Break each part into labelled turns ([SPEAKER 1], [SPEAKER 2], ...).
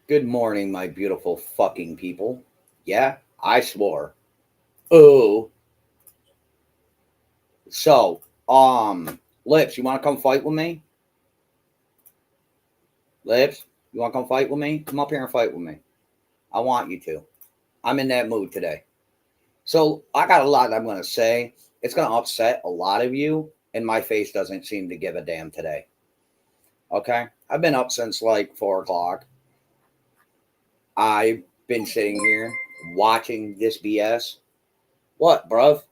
[SPEAKER 1] Good morning, my beautiful fucking people. Yeah, I swore. Oh, so, Lips, you want to come fight with me? Lips, you want to come fight with me? Come up here and fight with me. I want you to. I'm in that mood today. So, I got a lot that I'm going to say. It's going to upset a lot of you, and my face doesn't seem to give a damn today. Okay? I've been up since like 4 o'clock. I've been sitting here watching this BS. What, bruv?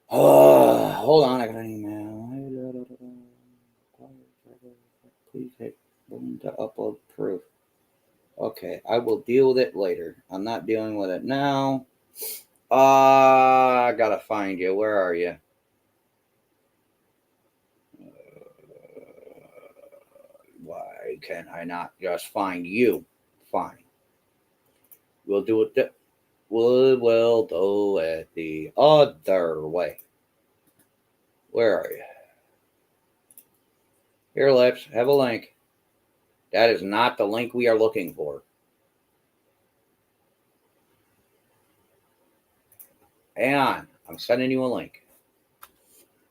[SPEAKER 1] Hold on, I got an email. Please hit button to upload proof. Okay, I will deal with it later. I'm not dealing with it now. I gotta find you. Where are you? Why can I not just find you? Fine. We'll do it. We'll do it the other way. Where are you? Here, Lips. Have a link. That is not the link we are looking for. Hang on. I'm sending you a link.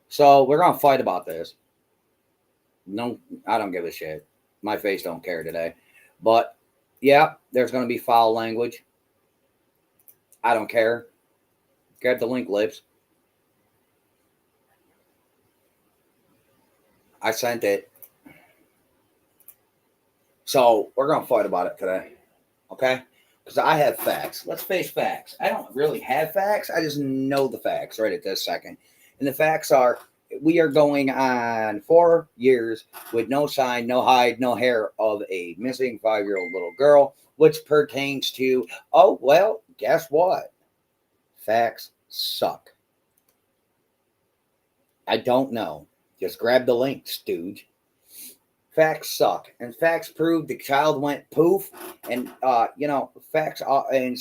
[SPEAKER 1] So we're gonna fight about this. No, I don't give a shit. My face don't care today. But yeah, there's gonna be foul language. I don't care. Grab the link, Lips. I sent it. So we're gonna fight about it today. Okay? Because I have facts. Let's face facts. I don't really have facts. I just know the facts right at this second. And the facts are we are going on 4 years with no sign, no hide, no hair of a missing 5-year-old little girl, which pertains to, oh, well, guess what? Facts suck. I don't know. Just grab the link, stooge. Facts suck, and facts prove the child went poof, and facts and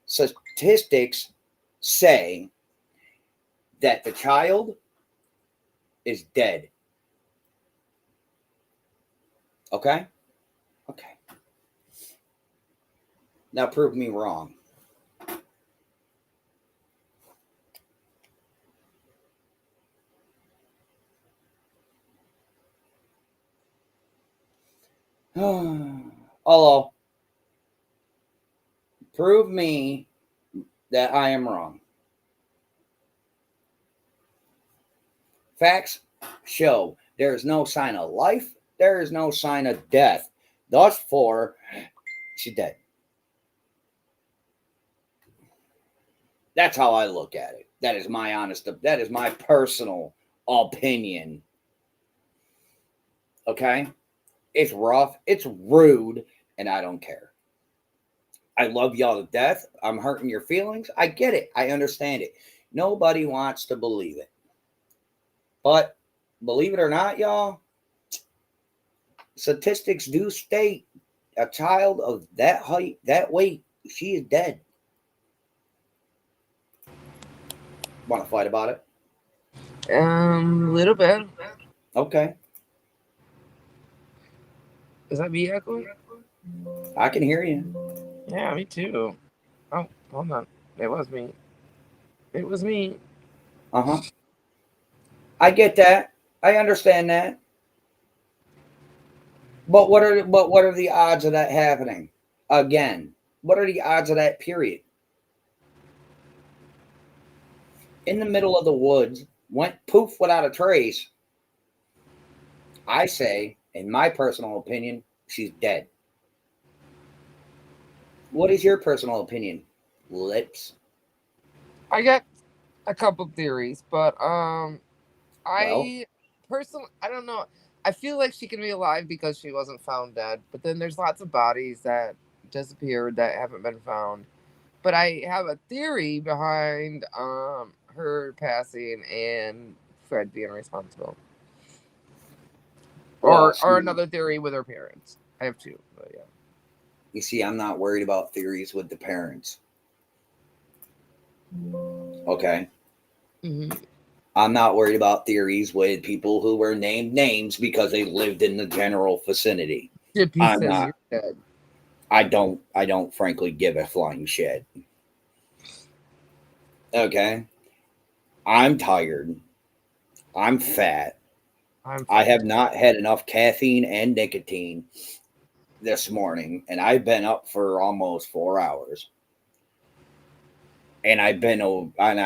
[SPEAKER 1] statistics say that the child is dead. Okay, okay. Now prove me wrong. Hello. Prove me that I am wrong. Facts show there is no sign of life, there is no sign of death. Thus, for she's dead. That's how I look at it. That is my honest, that is my personal opinion. Okay? It's rough, it's rude, and I don't care. I love y'all to death. I'm hurting your feelings. I get it. I understand it. Nobody wants to believe it. But believe it or not, y'all, statistics do state a child of that height, that weight, she is dead. Want to fight about it?
[SPEAKER 2] A little bit.
[SPEAKER 1] Okay.
[SPEAKER 2] Is that me echoing?
[SPEAKER 1] I can hear you.
[SPEAKER 2] Yeah, me too. Oh, hold on. It was me. It was me.
[SPEAKER 1] Uh-huh. I get that. I understand that. But what are the odds of that happening? Again, what are the odds of that period? In the middle of the woods, went poof without a trace. I say, in my personal opinion, she's dead. What is your personal opinion, Lips?
[SPEAKER 2] I got a couple theories, but
[SPEAKER 1] Well,
[SPEAKER 2] I personally, I don't know. I feel like she can be alive because she wasn't found dead, but then there's lots of bodies that disappeared that haven't been found. But I have a theory behind her passing and Fred being responsible.
[SPEAKER 1] well,
[SPEAKER 2] Or
[SPEAKER 1] see,
[SPEAKER 2] another theory with her parents. I have two, but yeah.
[SPEAKER 1] you see, I'm not worried about theories with the parents. Okay.
[SPEAKER 2] Mhm.
[SPEAKER 1] I'm not worried about theories with people who were named names because they lived in the general vicinity.
[SPEAKER 2] Chippy
[SPEAKER 1] I'm
[SPEAKER 2] says
[SPEAKER 1] not.
[SPEAKER 2] you're dead.
[SPEAKER 1] I don't frankly give a flying shit. Okay. I'm tired. I'm fat.
[SPEAKER 2] I'm
[SPEAKER 1] I have
[SPEAKER 2] fine.
[SPEAKER 1] not had enough caffeine and nicotine this morning, and I've been up for almost 4 hours. And I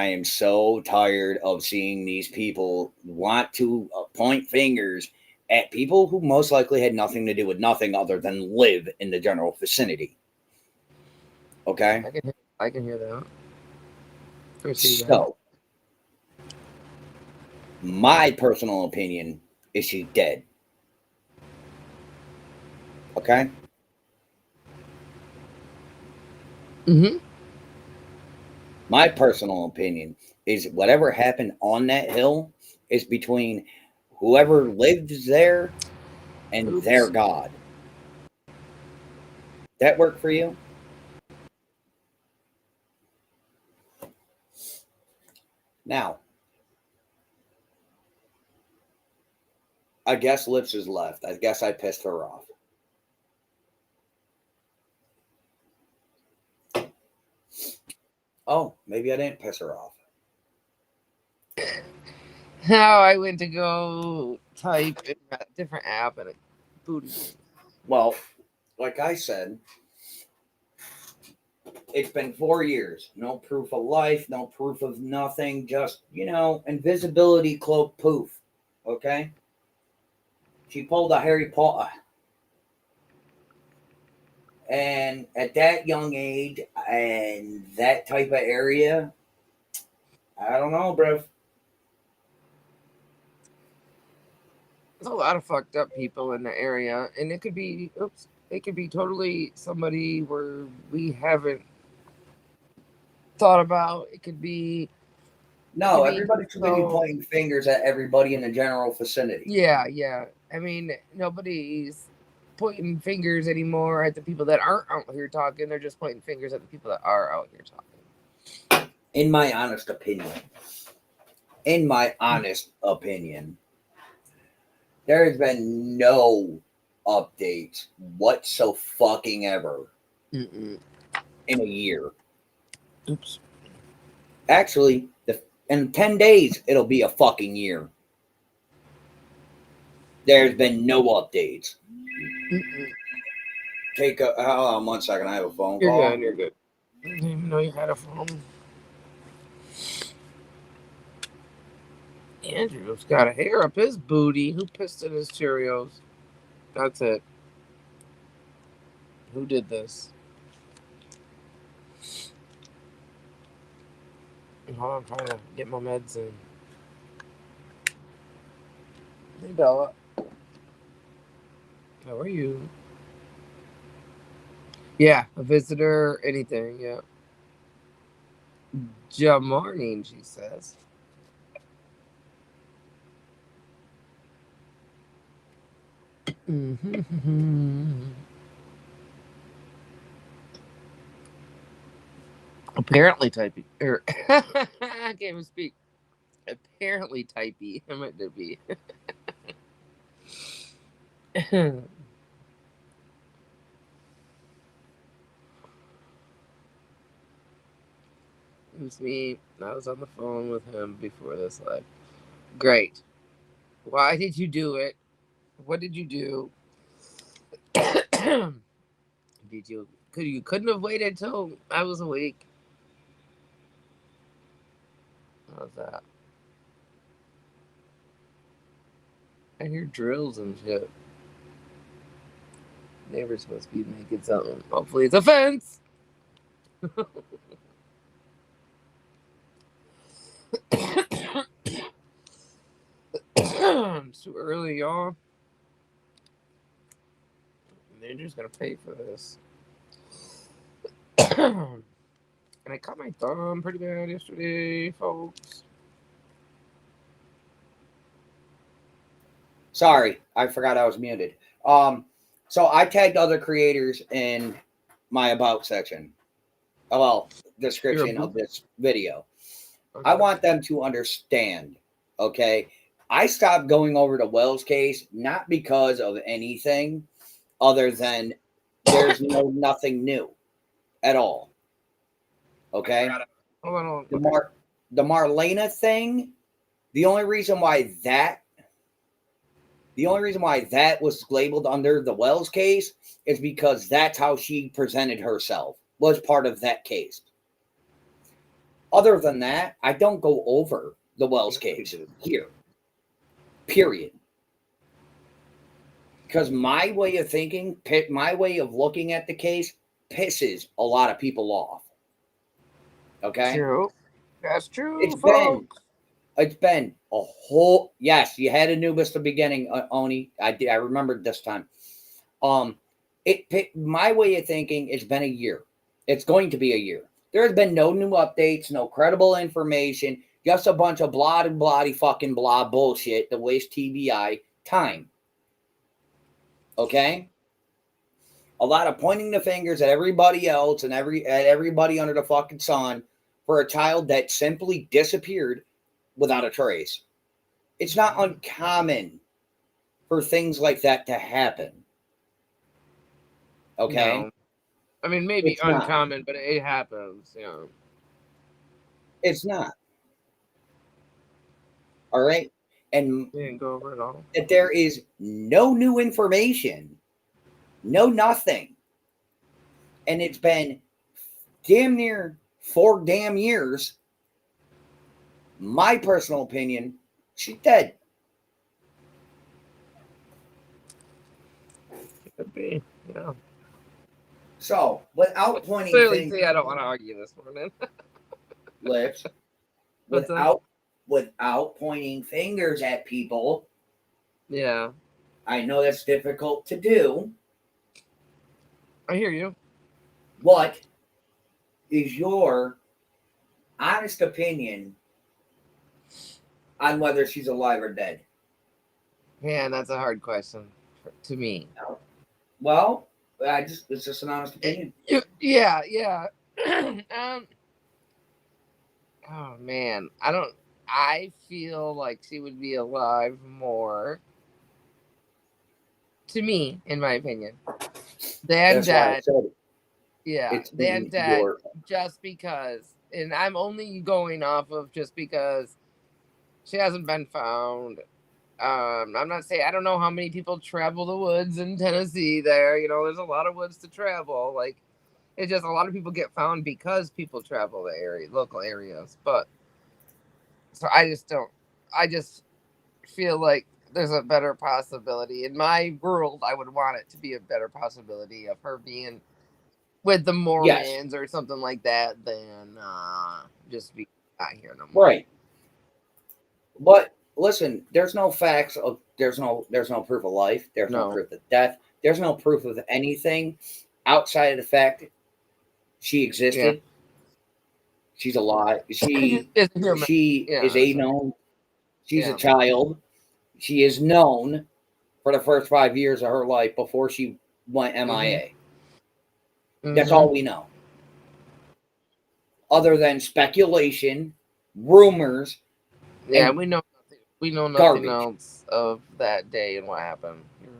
[SPEAKER 1] am so tired of seeing these people want to point fingers at people who most likely had nothing to do with nothing other than live in the general vicinity. Okay.
[SPEAKER 2] I can hear that. I see that.
[SPEAKER 1] So, my personal opinion is she's dead. Okay.
[SPEAKER 2] Mhm.
[SPEAKER 1] My personal opinion is whatever happened on that hill is between whoever lives there and their
[SPEAKER 2] Oops.
[SPEAKER 1] God. That work for you? Now, I guess Lips is left. I guess I pissed her off. Oh, maybe I didn't piss her off.
[SPEAKER 2] Now I went to go type in a different app and it booted me.
[SPEAKER 1] Well, like I said, it's been 4 years. No proof of life, no proof of nothing. Just, invisibility cloak poof. Okay? She pulled a Harry Potter. And at that young age and that type of area, I don't know, bro.
[SPEAKER 2] There's a lot of fucked up people in the area, and it could be totally somebody where we haven't thought about. It
[SPEAKER 1] No,
[SPEAKER 2] could be
[SPEAKER 1] everybody's too busy
[SPEAKER 2] so.
[SPEAKER 1] pointing fingers at everybody in the general vicinity.
[SPEAKER 2] Yeah, yeah. I mean, nobody's pointing fingers anymore at the people that aren't out here talking. They're just pointing fingers at the people that are out here talking.
[SPEAKER 1] In my honest opinion, there has been no updates whatso fucking ever
[SPEAKER 2] Mm-mm.
[SPEAKER 1] in a year.
[SPEAKER 2] Oops.
[SPEAKER 1] Actually, in 10 days, it'll be a fucking year. There's been no updates.
[SPEAKER 2] Mm-mm.
[SPEAKER 1] Hold on 1 second. I have a phone
[SPEAKER 2] You're
[SPEAKER 1] call.
[SPEAKER 2] good. You're good. I didn't even know you had a phone. Andrew's got a hair up his booty. Who pissed in his Cheerios? That's it. Who did this? Hold on, I'm trying to get my meds in. Hey, Bella. How are you? Yeah, a visitor, anything, yeah. Good morning, she says. Apparently typey. I can't even speak. Apparently typey. I meant to be. It was me. I was on the phone with him before this live. Great. Why did you do it? What did you do? Did you couldn't have waited till I was awake? How's that? I hear drills and shit. Neighbors must be making something. Hopefully it's a fence. It's too early, y'all. They're just gonna pay for this. And I cut my thumb pretty bad yesterday, folks.
[SPEAKER 1] Sorry, I forgot I was muted. So I tagged other creators in my about section. Well,
[SPEAKER 2] You're a
[SPEAKER 1] description
[SPEAKER 2] boob.
[SPEAKER 1] of this video. I
[SPEAKER 2] Okay.
[SPEAKER 1] want them to understand, okay? I stopped going over the Wells case not because of anything other than there's nothing new at all. Okay?
[SPEAKER 2] Hold on, hold
[SPEAKER 1] The
[SPEAKER 2] on. Okay.
[SPEAKER 1] the Marlena thing, the only reason why that was labeled under the Wells case is because that's how she presented herself, was part of that case. Other than that, I don't go over the Wells case here. Period. Because my way of thinking, my way of looking at the case pisses a lot of people off. Okay?
[SPEAKER 2] True. That's true,
[SPEAKER 1] It's been
[SPEAKER 2] folks.
[SPEAKER 1] it's been a whole, yes, you had Anubis the beginning, Oni. I remembered this time. Um my way of thinking, it's been a year. It's going to be a year. There has been no new updates, no credible information, just a bunch of blah and bloody fucking blah bullshit to waste TBI time. Okay? A lot of pointing the fingers at everybody else and at everybody under the fucking sun for a child that simply disappeared without a trace. It's not uncommon for things like that to happen. Okay?
[SPEAKER 2] No. I mean, maybe
[SPEAKER 1] It's not.
[SPEAKER 2] uncommon, but it happens.
[SPEAKER 1] It's not. All right? And
[SPEAKER 2] We didn't go over it all.
[SPEAKER 1] that there is no new information, no nothing. And it's been damn near 4 damn years. My personal opinion, she's dead.
[SPEAKER 2] Could be. Yeah.
[SPEAKER 1] So, without pointing
[SPEAKER 2] Clearly,
[SPEAKER 1] fingers,
[SPEAKER 2] see, I don't want to argue this morning.
[SPEAKER 1] lips,
[SPEAKER 2] What's that?
[SPEAKER 1] without pointing fingers at people,
[SPEAKER 2] Yeah,
[SPEAKER 1] I know that's difficult to do.
[SPEAKER 2] I hear you.
[SPEAKER 1] What is your honest opinion on whether she's alive or dead?
[SPEAKER 2] Man, that's a hard question to me.
[SPEAKER 1] Well, it's just an honest opinion.
[SPEAKER 2] Yeah, yeah. Oh man, I don't. I feel like she would be alive more, to me, in my opinion, than
[SPEAKER 1] That's why I
[SPEAKER 2] dead.
[SPEAKER 1] said it.
[SPEAKER 2] Yeah,
[SPEAKER 1] It's
[SPEAKER 2] than
[SPEAKER 1] in
[SPEAKER 2] dead,
[SPEAKER 1] your
[SPEAKER 2] just because. And I'm only going off of just because she hasn't been found. I'm not saying I don't know how many people travel the woods in Tennessee. There's a lot of woods to travel. Like, it's just a lot of people get found because people travel the local areas. But so I just don't. I just feel like there's a better possibility in my world. I would want it to be a better possibility of her being with the
[SPEAKER 1] yes,
[SPEAKER 2] Mormons or something like that than just be not here no more.
[SPEAKER 1] right. But listen, there's no facts of there's no proof of life. There's no
[SPEAKER 2] No.
[SPEAKER 1] proof of death. There's no proof of anything outside of the fact she
[SPEAKER 2] Yeah.
[SPEAKER 1] existed. She's alive.
[SPEAKER 2] It's human.
[SPEAKER 1] She
[SPEAKER 2] Yeah.
[SPEAKER 1] is a known. She's a
[SPEAKER 2] Yeah.
[SPEAKER 1] child. She is known for the first 5 years of her life before she went MIA. That's all we know. Other than speculation, rumors,
[SPEAKER 2] Yeah,
[SPEAKER 1] and
[SPEAKER 2] we know nothing. We know nothing
[SPEAKER 1] garbage.
[SPEAKER 2] else of that day and what happened. You're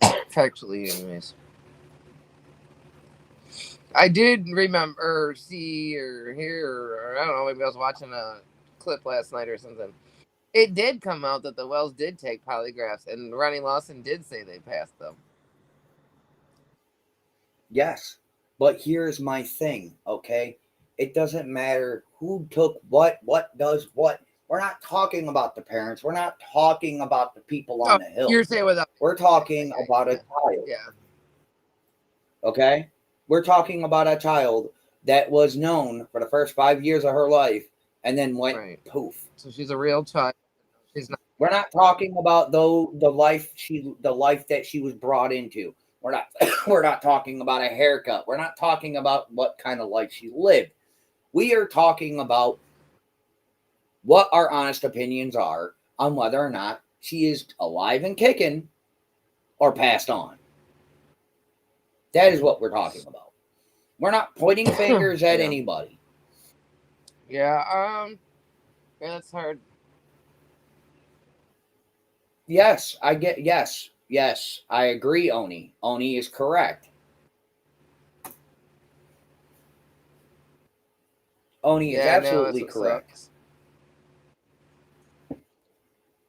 [SPEAKER 2] right. Factually, anyways. I did remember, see, or hear, or I don't know, maybe I was watching a clip last night or something. It did come out that the Wells did take polygraphs, and Ronnie Lawson did say they passed them.
[SPEAKER 1] Yes. But here's my thing, okay? It doesn't matter who took what does what. We're not talking about the parents. We're not talking about the people
[SPEAKER 2] Oh,
[SPEAKER 1] on the hill.
[SPEAKER 2] you're saying without.
[SPEAKER 1] We're talking about a child,
[SPEAKER 2] Yeah.
[SPEAKER 1] okay? We're talking about a child that was known for the first 5 years of her life and then went
[SPEAKER 2] Right.
[SPEAKER 1] poof.
[SPEAKER 2] So she's a real child. She's not.
[SPEAKER 1] We're not talking about the life that she was brought into. We're not we're not talking about a haircut. We're not talking about what kind of life she lived. We are talking about what our honest opinions are on whether or not she is alive and kicking or passed on. That is what we're talking about. We're not pointing fingers at
[SPEAKER 2] Yeah.
[SPEAKER 1] anybody.
[SPEAKER 2] Yeah. Yeah, that's hard.
[SPEAKER 1] Yes, I get. Yes, I agree. Oni is correct. Oni is
[SPEAKER 2] Yeah, I know. That's
[SPEAKER 1] absolutely
[SPEAKER 2] what
[SPEAKER 1] correct.
[SPEAKER 2] sucks.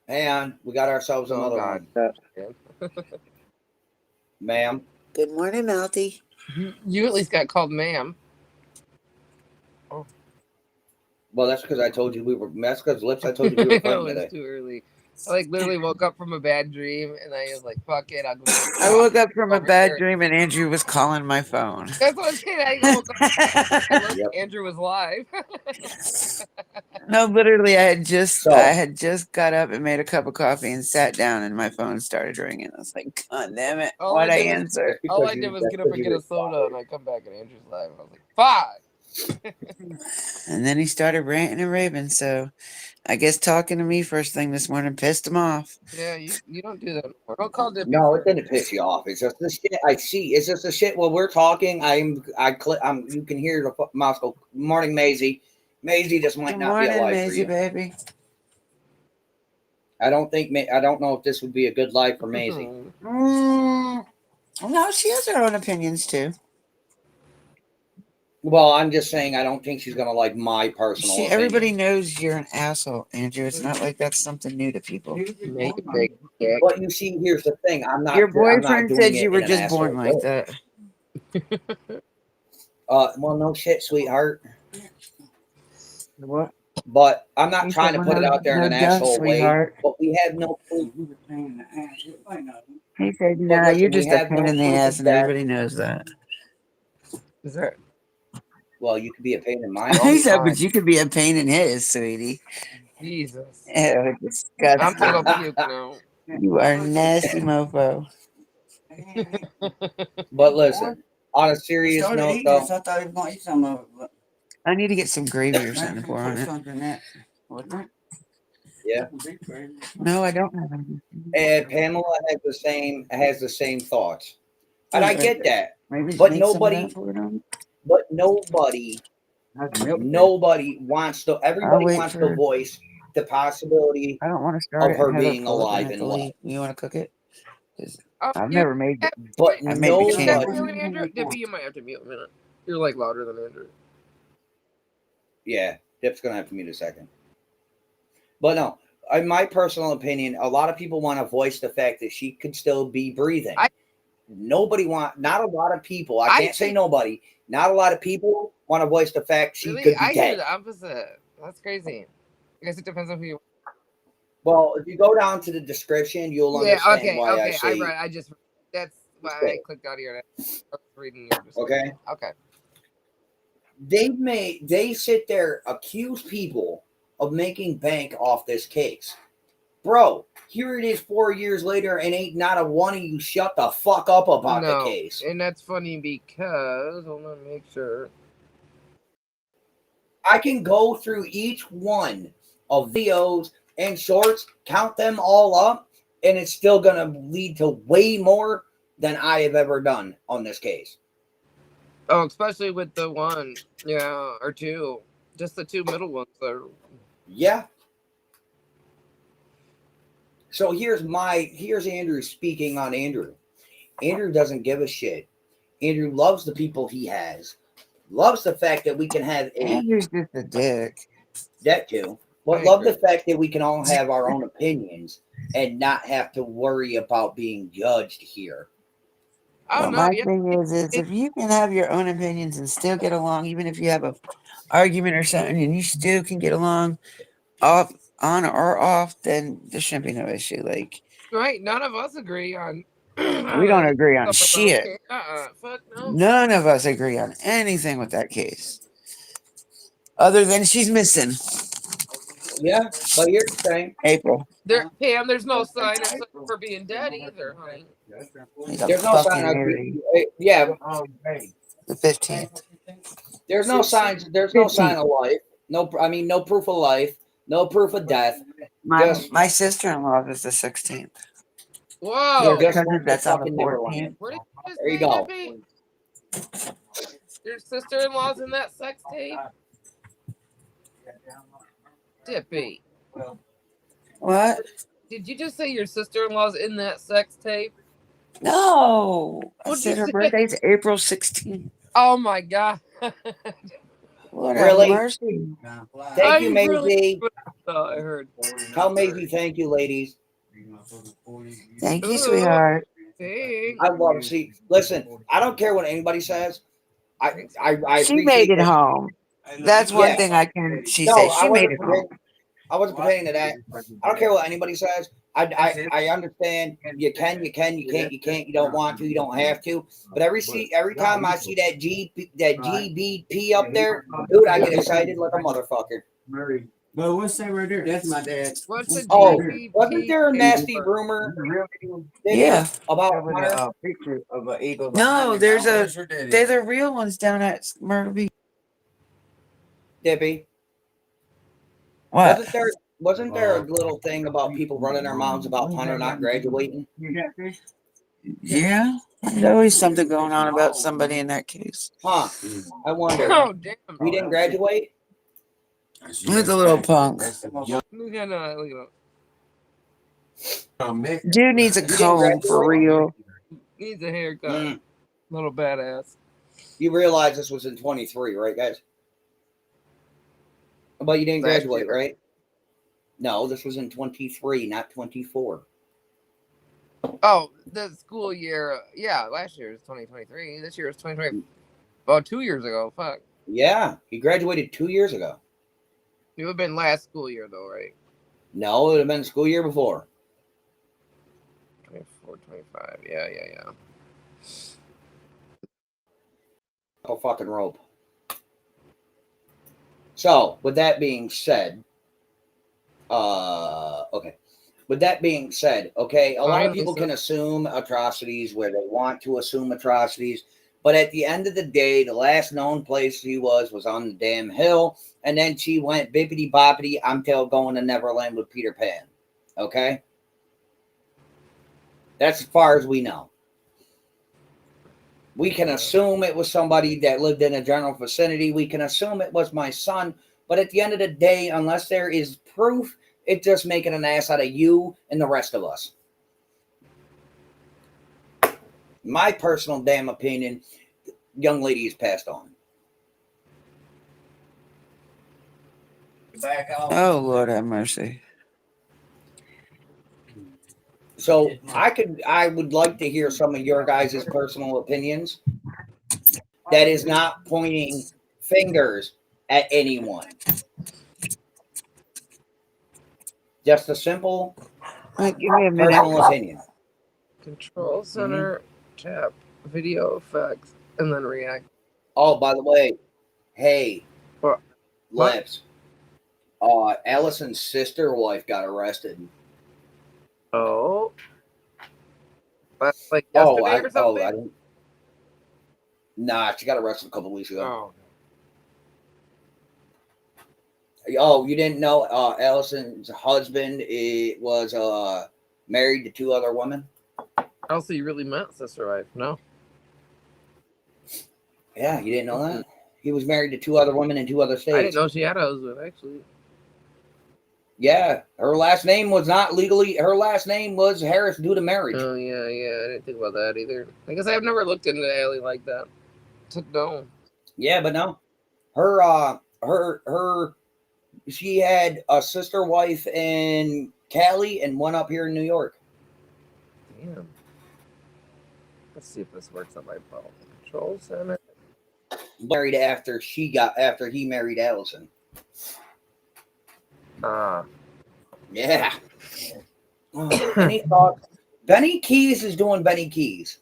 [SPEAKER 1] And we got ourselves
[SPEAKER 2] Oh
[SPEAKER 1] another
[SPEAKER 2] God.
[SPEAKER 1] one,
[SPEAKER 2] Yeah.
[SPEAKER 1] ma'am.
[SPEAKER 3] Good morning, Malty.
[SPEAKER 2] You at least got called ma'am. Oh,
[SPEAKER 1] Well, that's because I told you we were. That's because Lips. I told you we were fighting
[SPEAKER 2] it's
[SPEAKER 1] today.
[SPEAKER 2] too early. I like literally woke up from a bad dream and I was like, "Fuck it, I'll go get
[SPEAKER 3] I
[SPEAKER 2] coffee
[SPEAKER 3] woke up from a
[SPEAKER 2] over
[SPEAKER 3] bad
[SPEAKER 2] here."
[SPEAKER 3] dream and Andrew was calling my phone.
[SPEAKER 2] That's what I'm saying. I woke up. I looked.
[SPEAKER 1] Yep.
[SPEAKER 2] Andrew was live.
[SPEAKER 3] No, literally, I
[SPEAKER 1] So
[SPEAKER 3] had just got up and made a cup of coffee and sat down, and my phone started ringing. I was like, "God damn it!
[SPEAKER 2] all I
[SPEAKER 3] Why'd I
[SPEAKER 2] did was
[SPEAKER 3] answer?"
[SPEAKER 2] all
[SPEAKER 1] that's
[SPEAKER 2] I did was
[SPEAKER 1] that's
[SPEAKER 2] get up
[SPEAKER 1] because
[SPEAKER 2] and
[SPEAKER 1] you
[SPEAKER 2] get
[SPEAKER 1] were
[SPEAKER 2] a soda,
[SPEAKER 1] quiet.
[SPEAKER 2] and I come back and Andrew's live. And I was like, "Fuck."
[SPEAKER 3] And then he started ranting and raving. So I guess talking to me first thing this morning pissed him off.
[SPEAKER 2] Yeah, you don't do that anymore. Don't call Dippy
[SPEAKER 1] No, it
[SPEAKER 2] first.
[SPEAKER 1] didn't piss you off. It's just the shit I see. It's just the shit while we're talking. You can hear the mouse go. Morning, Maisie. Maisie, this might
[SPEAKER 3] Good
[SPEAKER 1] not be a
[SPEAKER 3] morning,
[SPEAKER 1] live for
[SPEAKER 3] Maisie,
[SPEAKER 1] you.
[SPEAKER 3] baby.
[SPEAKER 1] I don't think. I don't know if this would be a good live for Maisie.
[SPEAKER 3] No, she has her own opinions too.
[SPEAKER 1] Well, I'm just saying. I don't think she's gonna like my personal
[SPEAKER 3] Everybody
[SPEAKER 1] opinion.
[SPEAKER 3] knows you're an asshole, Andrew. It's not like that's something new to people.
[SPEAKER 2] Make a big dick.
[SPEAKER 1] But you see, here's the thing. I'm not.
[SPEAKER 3] Your
[SPEAKER 1] I'm not
[SPEAKER 3] boyfriend
[SPEAKER 1] doing
[SPEAKER 3] said
[SPEAKER 1] it
[SPEAKER 3] you were
[SPEAKER 1] in an
[SPEAKER 3] just
[SPEAKER 1] asshole
[SPEAKER 3] born like
[SPEAKER 1] way.
[SPEAKER 3] that.
[SPEAKER 1] Well, no shit, sweetheart.
[SPEAKER 3] What?
[SPEAKER 1] But I'm not
[SPEAKER 3] He
[SPEAKER 1] trying
[SPEAKER 3] said,
[SPEAKER 1] to put it out there in
[SPEAKER 3] no
[SPEAKER 1] an
[SPEAKER 3] duh,
[SPEAKER 1] asshole way.
[SPEAKER 3] sweetheart.
[SPEAKER 1] But we have no proof.
[SPEAKER 3] He said,
[SPEAKER 1] But
[SPEAKER 3] "No, you're
[SPEAKER 1] listen, we
[SPEAKER 3] just a
[SPEAKER 1] have
[SPEAKER 3] pain
[SPEAKER 1] no
[SPEAKER 3] in the
[SPEAKER 1] proof
[SPEAKER 3] ass,
[SPEAKER 1] of
[SPEAKER 3] and
[SPEAKER 1] that.
[SPEAKER 3] everybody knows that."
[SPEAKER 2] Is that?
[SPEAKER 1] Well, you could be a pain in my
[SPEAKER 3] He
[SPEAKER 1] ass.
[SPEAKER 3] said, "But you could be a pain in his, sweetie."
[SPEAKER 2] Jesus.
[SPEAKER 3] Ew,
[SPEAKER 2] I'm gonna go
[SPEAKER 3] disgusting.
[SPEAKER 2] puke now.
[SPEAKER 3] You are a nasty mofo.
[SPEAKER 1] But listen, on a serious note, though,
[SPEAKER 3] I thought he was going to eat some of it. But I need to get some gravy or something to pour on it.
[SPEAKER 1] yeah.
[SPEAKER 3] No, I don't have any.
[SPEAKER 1] And Pamela has the same thoughts, and I
[SPEAKER 3] Yeah,
[SPEAKER 1] get that.
[SPEAKER 3] maybe
[SPEAKER 1] But
[SPEAKER 3] make some of
[SPEAKER 1] nobody,
[SPEAKER 3] that pour it on.
[SPEAKER 1] but nobody wants to.
[SPEAKER 3] I'll
[SPEAKER 1] Everybody
[SPEAKER 3] wait
[SPEAKER 1] wants to
[SPEAKER 3] for.
[SPEAKER 1] voice the possibility
[SPEAKER 3] I don't want to start
[SPEAKER 1] of
[SPEAKER 3] it and
[SPEAKER 1] her
[SPEAKER 3] have it
[SPEAKER 1] being
[SPEAKER 3] full up and
[SPEAKER 1] alive
[SPEAKER 3] have
[SPEAKER 1] and
[SPEAKER 3] to
[SPEAKER 1] well.
[SPEAKER 3] leave. You want to cook it? 'Cause I've
[SPEAKER 2] You
[SPEAKER 3] never made it.
[SPEAKER 1] But
[SPEAKER 2] wait,
[SPEAKER 3] I made the
[SPEAKER 2] you have that
[SPEAKER 1] nobody.
[SPEAKER 3] king.
[SPEAKER 2] feeling, Andrew? Dippy, you might have to mute a minute. You're like louder than Andrew.
[SPEAKER 1] Yeah, Dip's gonna have to mute a second. But no, in my personal opinion, a lot of people want to voice the fact that she could still be breathing. Not a lot of people. I can't say
[SPEAKER 2] think-
[SPEAKER 1] nobody. Not a lot of people want to voice the fact she
[SPEAKER 2] Really,
[SPEAKER 1] could be
[SPEAKER 2] I hear
[SPEAKER 1] dead.
[SPEAKER 2] the opposite. That's crazy. I guess it depends on who you.
[SPEAKER 1] Well, if you go down to the description, you'll understand why I say.
[SPEAKER 2] I read. I just. That's why I clicked out here. I was reading your description.
[SPEAKER 1] Okay.
[SPEAKER 2] Okay.
[SPEAKER 1] They sit there, accuse people of making bank off this case. Bro, here it is 4 years later, and ain't not a one of you shut the fuck up about the case.
[SPEAKER 2] And that's funny because hold on, make sure.
[SPEAKER 1] I can go through each one of videos and shorts, count them all up, and it's still gonna lead to way more than I have ever done on this case.
[SPEAKER 2] Oh, especially with the one, yeah, or two, just the two middle ones.
[SPEAKER 1] Yeah. So here's Andrew speaking on Andrew. Andrew doesn't give a shit. Andrew loves the people he has. Loves the fact that we can have
[SPEAKER 3] Andrew's just a dick.
[SPEAKER 1] That too. But love the fact that we can all have our own opinions and not have to worry about being judged here.
[SPEAKER 3] Well, my thing is if you can have your own opinions and still get along, even if you have a argument or something, and you still can get along off on or off, then there shouldn't be no issue. Like,
[SPEAKER 2] right, none of us agree on.
[SPEAKER 3] We don't agree on shit.
[SPEAKER 2] Fuck no.
[SPEAKER 3] None of us agree on anything with that case, other than she's missing.
[SPEAKER 1] Yeah, but here's the thing.
[SPEAKER 3] April.
[SPEAKER 2] Pam, there's no sign of her being dead either, honey.
[SPEAKER 1] There's no sign of
[SPEAKER 3] the 15th.
[SPEAKER 1] There's no signs. There's no sign of life. No proof of life. No proof of death.
[SPEAKER 3] My sister-in-law is the 16th.
[SPEAKER 2] Whoa!
[SPEAKER 3] That's on the 14th.
[SPEAKER 1] There you go.
[SPEAKER 2] Your sister-in-law's in that sex tape? Dippy,
[SPEAKER 3] What?
[SPEAKER 2] did you just say your sister-in-law's in that sex tape?
[SPEAKER 3] No. I
[SPEAKER 2] What'd you
[SPEAKER 3] said her
[SPEAKER 2] say?
[SPEAKER 3] birthday's April 16th.
[SPEAKER 2] Oh my god.
[SPEAKER 3] What a
[SPEAKER 1] Really?
[SPEAKER 3] mercy.
[SPEAKER 1] Thank you,
[SPEAKER 2] I
[SPEAKER 1] Maisie.
[SPEAKER 2] really thought I heard.
[SPEAKER 1] Tell Maisie thank you, ladies.
[SPEAKER 3] Thank you,
[SPEAKER 2] Ooh,
[SPEAKER 3] sweetheart.
[SPEAKER 2] thanks.
[SPEAKER 1] I love to see. Listen, I don't care what anybody says. I
[SPEAKER 3] She made
[SPEAKER 1] appreciate
[SPEAKER 3] it
[SPEAKER 1] that.
[SPEAKER 3] home. That's one
[SPEAKER 1] Yeah.
[SPEAKER 3] thing I can. She
[SPEAKER 1] No,
[SPEAKER 3] said
[SPEAKER 1] I
[SPEAKER 3] she made
[SPEAKER 1] wasn't.
[SPEAKER 3] it home.
[SPEAKER 1] I wasn't pertaining to that. I don't care what anybody says. I understand. You can, you can't, you don't want to, you don't have to. But every time I see that GBP up there, dude, I get excited like a motherfucker.
[SPEAKER 4] But what's that right there? That's my dad.
[SPEAKER 2] What's the
[SPEAKER 1] Oh,
[SPEAKER 2] GBP?
[SPEAKER 1] wasn't there a nasty rumor
[SPEAKER 3] Yeah.
[SPEAKER 1] about
[SPEAKER 4] With
[SPEAKER 1] Hunter?
[SPEAKER 4] a picture of an eagle.
[SPEAKER 3] No, there's a.
[SPEAKER 4] Where's your daddy?
[SPEAKER 3] They're the real ones down at Myrtle Beach.
[SPEAKER 1] Dippy?
[SPEAKER 3] What?
[SPEAKER 1] Wasn't there a little thing about people running their mouths about Hunter not graduating?
[SPEAKER 3] Yeah. There's always something going on about somebody in that case.
[SPEAKER 1] Huh? I wonder.
[SPEAKER 2] Oh damn!
[SPEAKER 1] He didn't graduate?
[SPEAKER 3] Who's a little punk?
[SPEAKER 2] Look at that.
[SPEAKER 3] Dude needs a
[SPEAKER 1] didn't
[SPEAKER 3] comb for
[SPEAKER 1] graduate?
[SPEAKER 3] real.
[SPEAKER 2] Needs a haircut.
[SPEAKER 1] Mm.
[SPEAKER 2] Little badass.
[SPEAKER 1] You realize this was in 23, right, guys? But you didn't
[SPEAKER 2] Last
[SPEAKER 1] graduate,
[SPEAKER 2] year.
[SPEAKER 1] right? No, this was in 23, not 24.
[SPEAKER 2] Oh, the school year. Yeah, last year was 2023. This year is 2020. About 2 years ago. Fuck.
[SPEAKER 1] Yeah, he graduated 2 years ago.
[SPEAKER 2] It would have been last school year though, right?
[SPEAKER 1] No, it would have been the school year before.
[SPEAKER 2] 24, 25. Yeah.
[SPEAKER 1] Oh, fucking rope. So, with that being said, okay. With that being said, okay, a lot of people can assume atrocities where they want to assume atrocities, but at the end of the day, the last known place she was on the damn hill, and then she went bippity boppity, I'm going to Neverland with Peter Pan. Okay? That's as far as we know. We can assume it was somebody that lived in a general vicinity. We can assume it was my son, but at the end of the day, unless there is proof, it's just making an ass out of you and the rest of us. My personal damn opinion, young lady is passed on.
[SPEAKER 3] Oh, Lord have mercy.
[SPEAKER 1] So I would like to hear some of your guys' personal opinions. That is not pointing fingers at anyone. Just a simple
[SPEAKER 3] Give me a minute.
[SPEAKER 1] personal opinion.
[SPEAKER 2] Control center, tap, video effects, and then react.
[SPEAKER 1] Oh, by the way, hey,
[SPEAKER 2] What?
[SPEAKER 1] Lips. Allison's sister wife got arrested.
[SPEAKER 2] Oh. Like yesterday or something?
[SPEAKER 1] I didn't. Nah, she got arrested a couple weeks ago. Oh, you didn't know Allison's husband was married to 2 other women?
[SPEAKER 2] Oh, so you really met sister wife? No.
[SPEAKER 1] Yeah, you didn't know that? He was married to 2 other women in 2 other states.
[SPEAKER 2] I didn't know she had a husband, actually.
[SPEAKER 1] Yeah, her last name was not legally. Her last name was Harris due to marriage.
[SPEAKER 2] Oh, yeah. I didn't think about that either. I guess I've never looked into Allie like that. No.
[SPEAKER 1] Yeah, but no. She had a sister wife in Cali and one up here in New York.
[SPEAKER 2] Damn. Let's see if this works on my phone. Control center.
[SPEAKER 1] Married after he married Allison. Yeah. Any thoughts? Benny Keys is doing Benny Keys.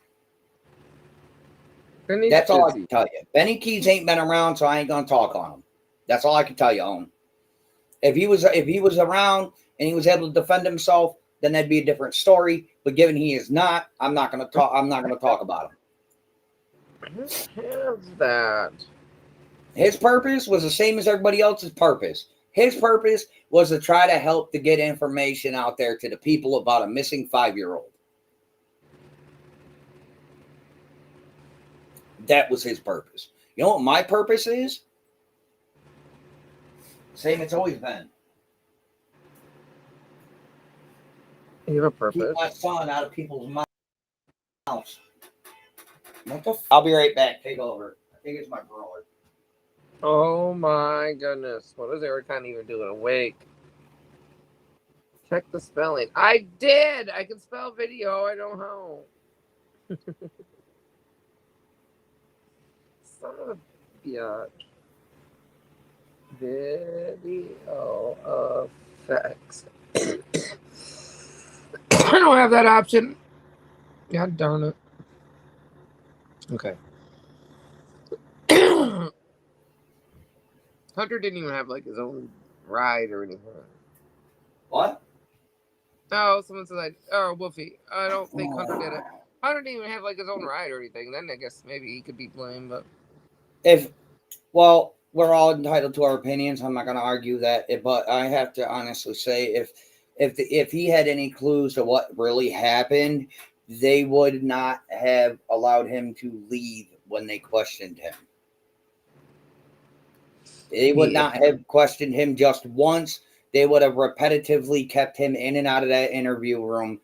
[SPEAKER 1] That's all I can tell you. Benny Keys ain't been around, so I ain't gonna talk on him. That's all I can tell you on him. If he was around and he was able to defend himself, then that'd be a different story. But given he is not, I'm not gonna talk about him.
[SPEAKER 2] Who has that?
[SPEAKER 1] His purpose was the same as everybody else's purpose. His purpose was to try to help to get information out there to the people about a missing 5-year-old. That was his purpose. You know what my purpose is? Same it's always been.
[SPEAKER 2] You have a
[SPEAKER 1] Keep
[SPEAKER 2] purpose.
[SPEAKER 1] my son out of people's mouths. What the I'll be right back. Take over. I think it's my brother.
[SPEAKER 2] Oh my goodness. What is Ericon even doing awake? Check the spelling. I did! I can spell video. I don't know how. Son of a bitch. Video effects. I don't have that option. God darn it. Okay. Hunter didn't even have like his own ride or anything.
[SPEAKER 1] What?
[SPEAKER 2] Oh, someone said Wolfie. I don't think Hunter did it. Hunter didn't even have like his own ride or anything. Then I guess maybe he could be blamed, but
[SPEAKER 1] Well, we're all entitled to our opinions. I'm not going to argue that, but I have to honestly say, if he had any clues to what really happened, they would not have allowed him to leave when they questioned him. They would not have questioned him just once. They would have repetitively kept him in and out of that interview room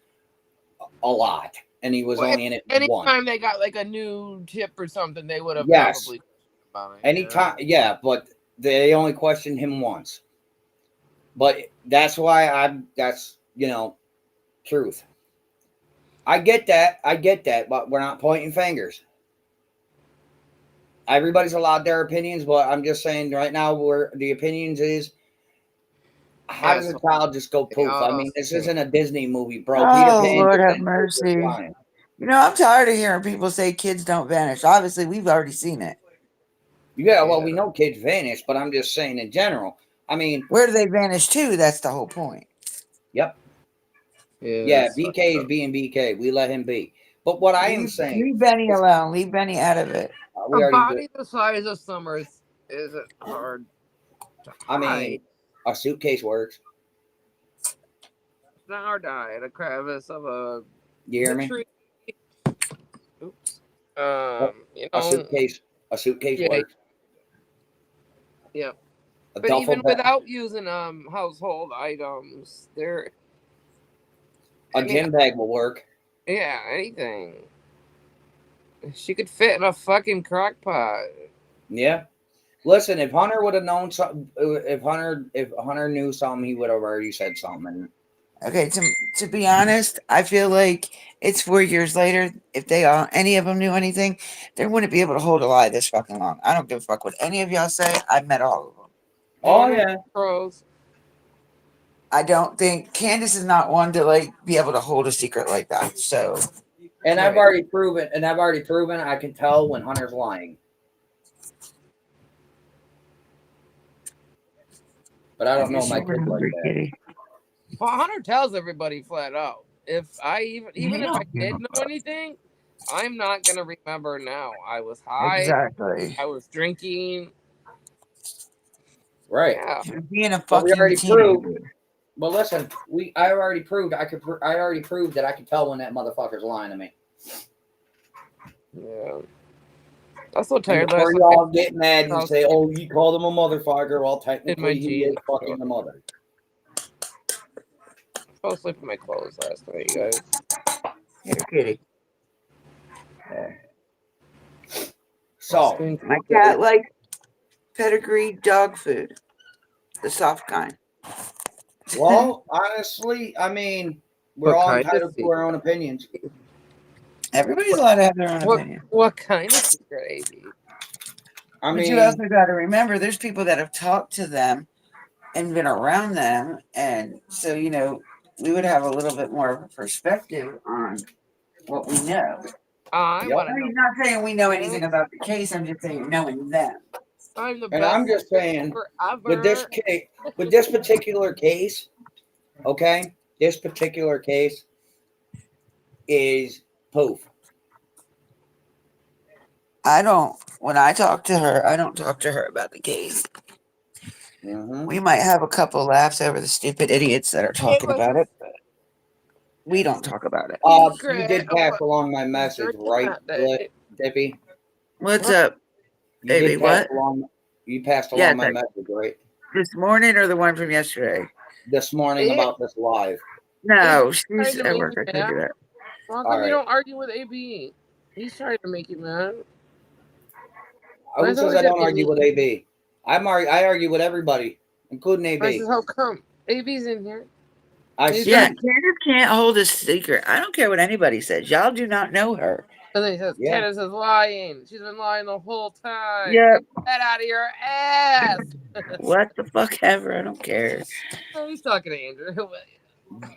[SPEAKER 1] a lot, and he was only in it once.
[SPEAKER 2] Anytime they got like a new tip or something, they would have
[SPEAKER 1] Yes.
[SPEAKER 2] probably about it.
[SPEAKER 1] Anytime, yeah, but they only questioned him once. But that's why that's, truth. I get that, but we're not pointing fingers. Everybody's allowed their opinions, but I'm just saying right now where the opinions is, how does a child just go poof? I mean, this isn't a Disney movie, bro.
[SPEAKER 3] Oh,
[SPEAKER 1] Peter Pan
[SPEAKER 3] Lord
[SPEAKER 1] just
[SPEAKER 3] have
[SPEAKER 1] didn't
[SPEAKER 3] mercy.
[SPEAKER 1] flying.
[SPEAKER 3] I'm tired of hearing people say kids don't vanish. Obviously, we've already seen it.
[SPEAKER 1] Yeah, well, we know kids vanish, but I'm just saying in general. I mean,
[SPEAKER 3] where do they vanish to? That's the whole point.
[SPEAKER 1] Yep. Yeah, BK is being BK. We let him be. But what I am saying,
[SPEAKER 3] leave Benny alone. Leave Benny out of it.
[SPEAKER 2] A body the size of Summers isn't hard to hide.
[SPEAKER 1] I mean, a suitcase works.
[SPEAKER 2] It's not hard to hide a crevice of a.
[SPEAKER 1] You hear me?
[SPEAKER 2] Tree. Oops.
[SPEAKER 1] A suitcase works.
[SPEAKER 2] Yeah.
[SPEAKER 1] A
[SPEAKER 2] But even without using household items,
[SPEAKER 1] a gym bag will work.
[SPEAKER 2] Yeah, anything. She could fit in a fucking crock pot.
[SPEAKER 1] Yeah. Listen, if Hunter would have known something, if Hunter knew something, he would have already said something.
[SPEAKER 3] Okay, to be honest, I feel like it's 4 years later. If any of them knew anything, they wouldn't be able to hold a lie this fucking long. I don't give a fuck what any of y'all say. I've met all of them.
[SPEAKER 1] Oh yeah.
[SPEAKER 2] Pros.
[SPEAKER 3] I don't think Candace is not one to be able to hold a secret like that. So,
[SPEAKER 1] and I've already proven I can tell when Hunter's lying. But I don't know my kids like that.
[SPEAKER 2] Well, Hunter tells everybody flat out. If I even if I did know anything, I'm not gonna remember now. I was high.
[SPEAKER 3] Exactly.
[SPEAKER 2] I was drinking.
[SPEAKER 1] Right.
[SPEAKER 2] Yeah.
[SPEAKER 3] Being a fucking
[SPEAKER 1] proved. But listen, I already proved that I could tell when that motherfucker's lying to me.
[SPEAKER 2] Yeah. I'm so tired.
[SPEAKER 1] Before you all get mad and say, "Oh, you called him a motherfucker," well, technically he is fucking the mother.
[SPEAKER 2] I fell asleep in my clothes last night, you guys.
[SPEAKER 3] Here, kitty.
[SPEAKER 1] So
[SPEAKER 3] my cat likes pedigree dog food, the soft kind.
[SPEAKER 1] Well, honestly, I mean, we're all entitled to our own opinions.
[SPEAKER 3] Everybody's allowed to have their own opinion.
[SPEAKER 2] What kind of secret, AB?
[SPEAKER 3] But you also got to remember, there's people that have talked to them and been around them, and so we would have a little bit more of a perspective on what we know.
[SPEAKER 2] I'm
[SPEAKER 1] not
[SPEAKER 3] saying we know anything about the case. I'm just saying knowing them.
[SPEAKER 2] I'm the
[SPEAKER 1] and
[SPEAKER 2] best
[SPEAKER 1] I'm just saying with this particular case, okay, this particular case is poof.
[SPEAKER 3] When I talk to her, I don't talk to her about the case.
[SPEAKER 1] Mm-hmm.
[SPEAKER 3] We might have a couple laughs over the stupid idiots that are talking about it, but we don't talk about it.
[SPEAKER 1] You did pass along my message, right, Dippy?
[SPEAKER 3] What's up, baby? What?
[SPEAKER 1] You passed along my message, right?
[SPEAKER 3] this morning or the one from yesterday?
[SPEAKER 1] this morning
[SPEAKER 2] Yeah.
[SPEAKER 1] about this live.
[SPEAKER 3] No,
[SPEAKER 2] He's trying
[SPEAKER 3] she's
[SPEAKER 2] to
[SPEAKER 3] at
[SPEAKER 2] make
[SPEAKER 3] work.
[SPEAKER 2] you
[SPEAKER 3] I can't do
[SPEAKER 2] mad.
[SPEAKER 3] that.
[SPEAKER 2] Well, how
[SPEAKER 1] All
[SPEAKER 2] come you
[SPEAKER 1] right.
[SPEAKER 2] don't argue with AB? He's trying to make you mad.
[SPEAKER 1] Who
[SPEAKER 2] Mine's
[SPEAKER 1] says
[SPEAKER 2] always
[SPEAKER 1] I don't
[SPEAKER 2] gonna be
[SPEAKER 1] argue
[SPEAKER 2] me.
[SPEAKER 1] with AB? I argue with everybody, including
[SPEAKER 2] I
[SPEAKER 1] AB.
[SPEAKER 2] says, how come? AB's in here.
[SPEAKER 1] I
[SPEAKER 2] He's
[SPEAKER 1] see.
[SPEAKER 3] Yeah,
[SPEAKER 2] trying-
[SPEAKER 3] Candace can't hold a secret. I don't care what anybody says. Y'all do not know her.
[SPEAKER 2] And then he says,
[SPEAKER 1] Yeah.
[SPEAKER 2] Candace is lying. She's been lying the whole time.
[SPEAKER 3] Yeah.
[SPEAKER 2] Get that out of your ass.
[SPEAKER 3] What the fuck ever. I don't care.
[SPEAKER 2] Oh, he's talking to Andrew.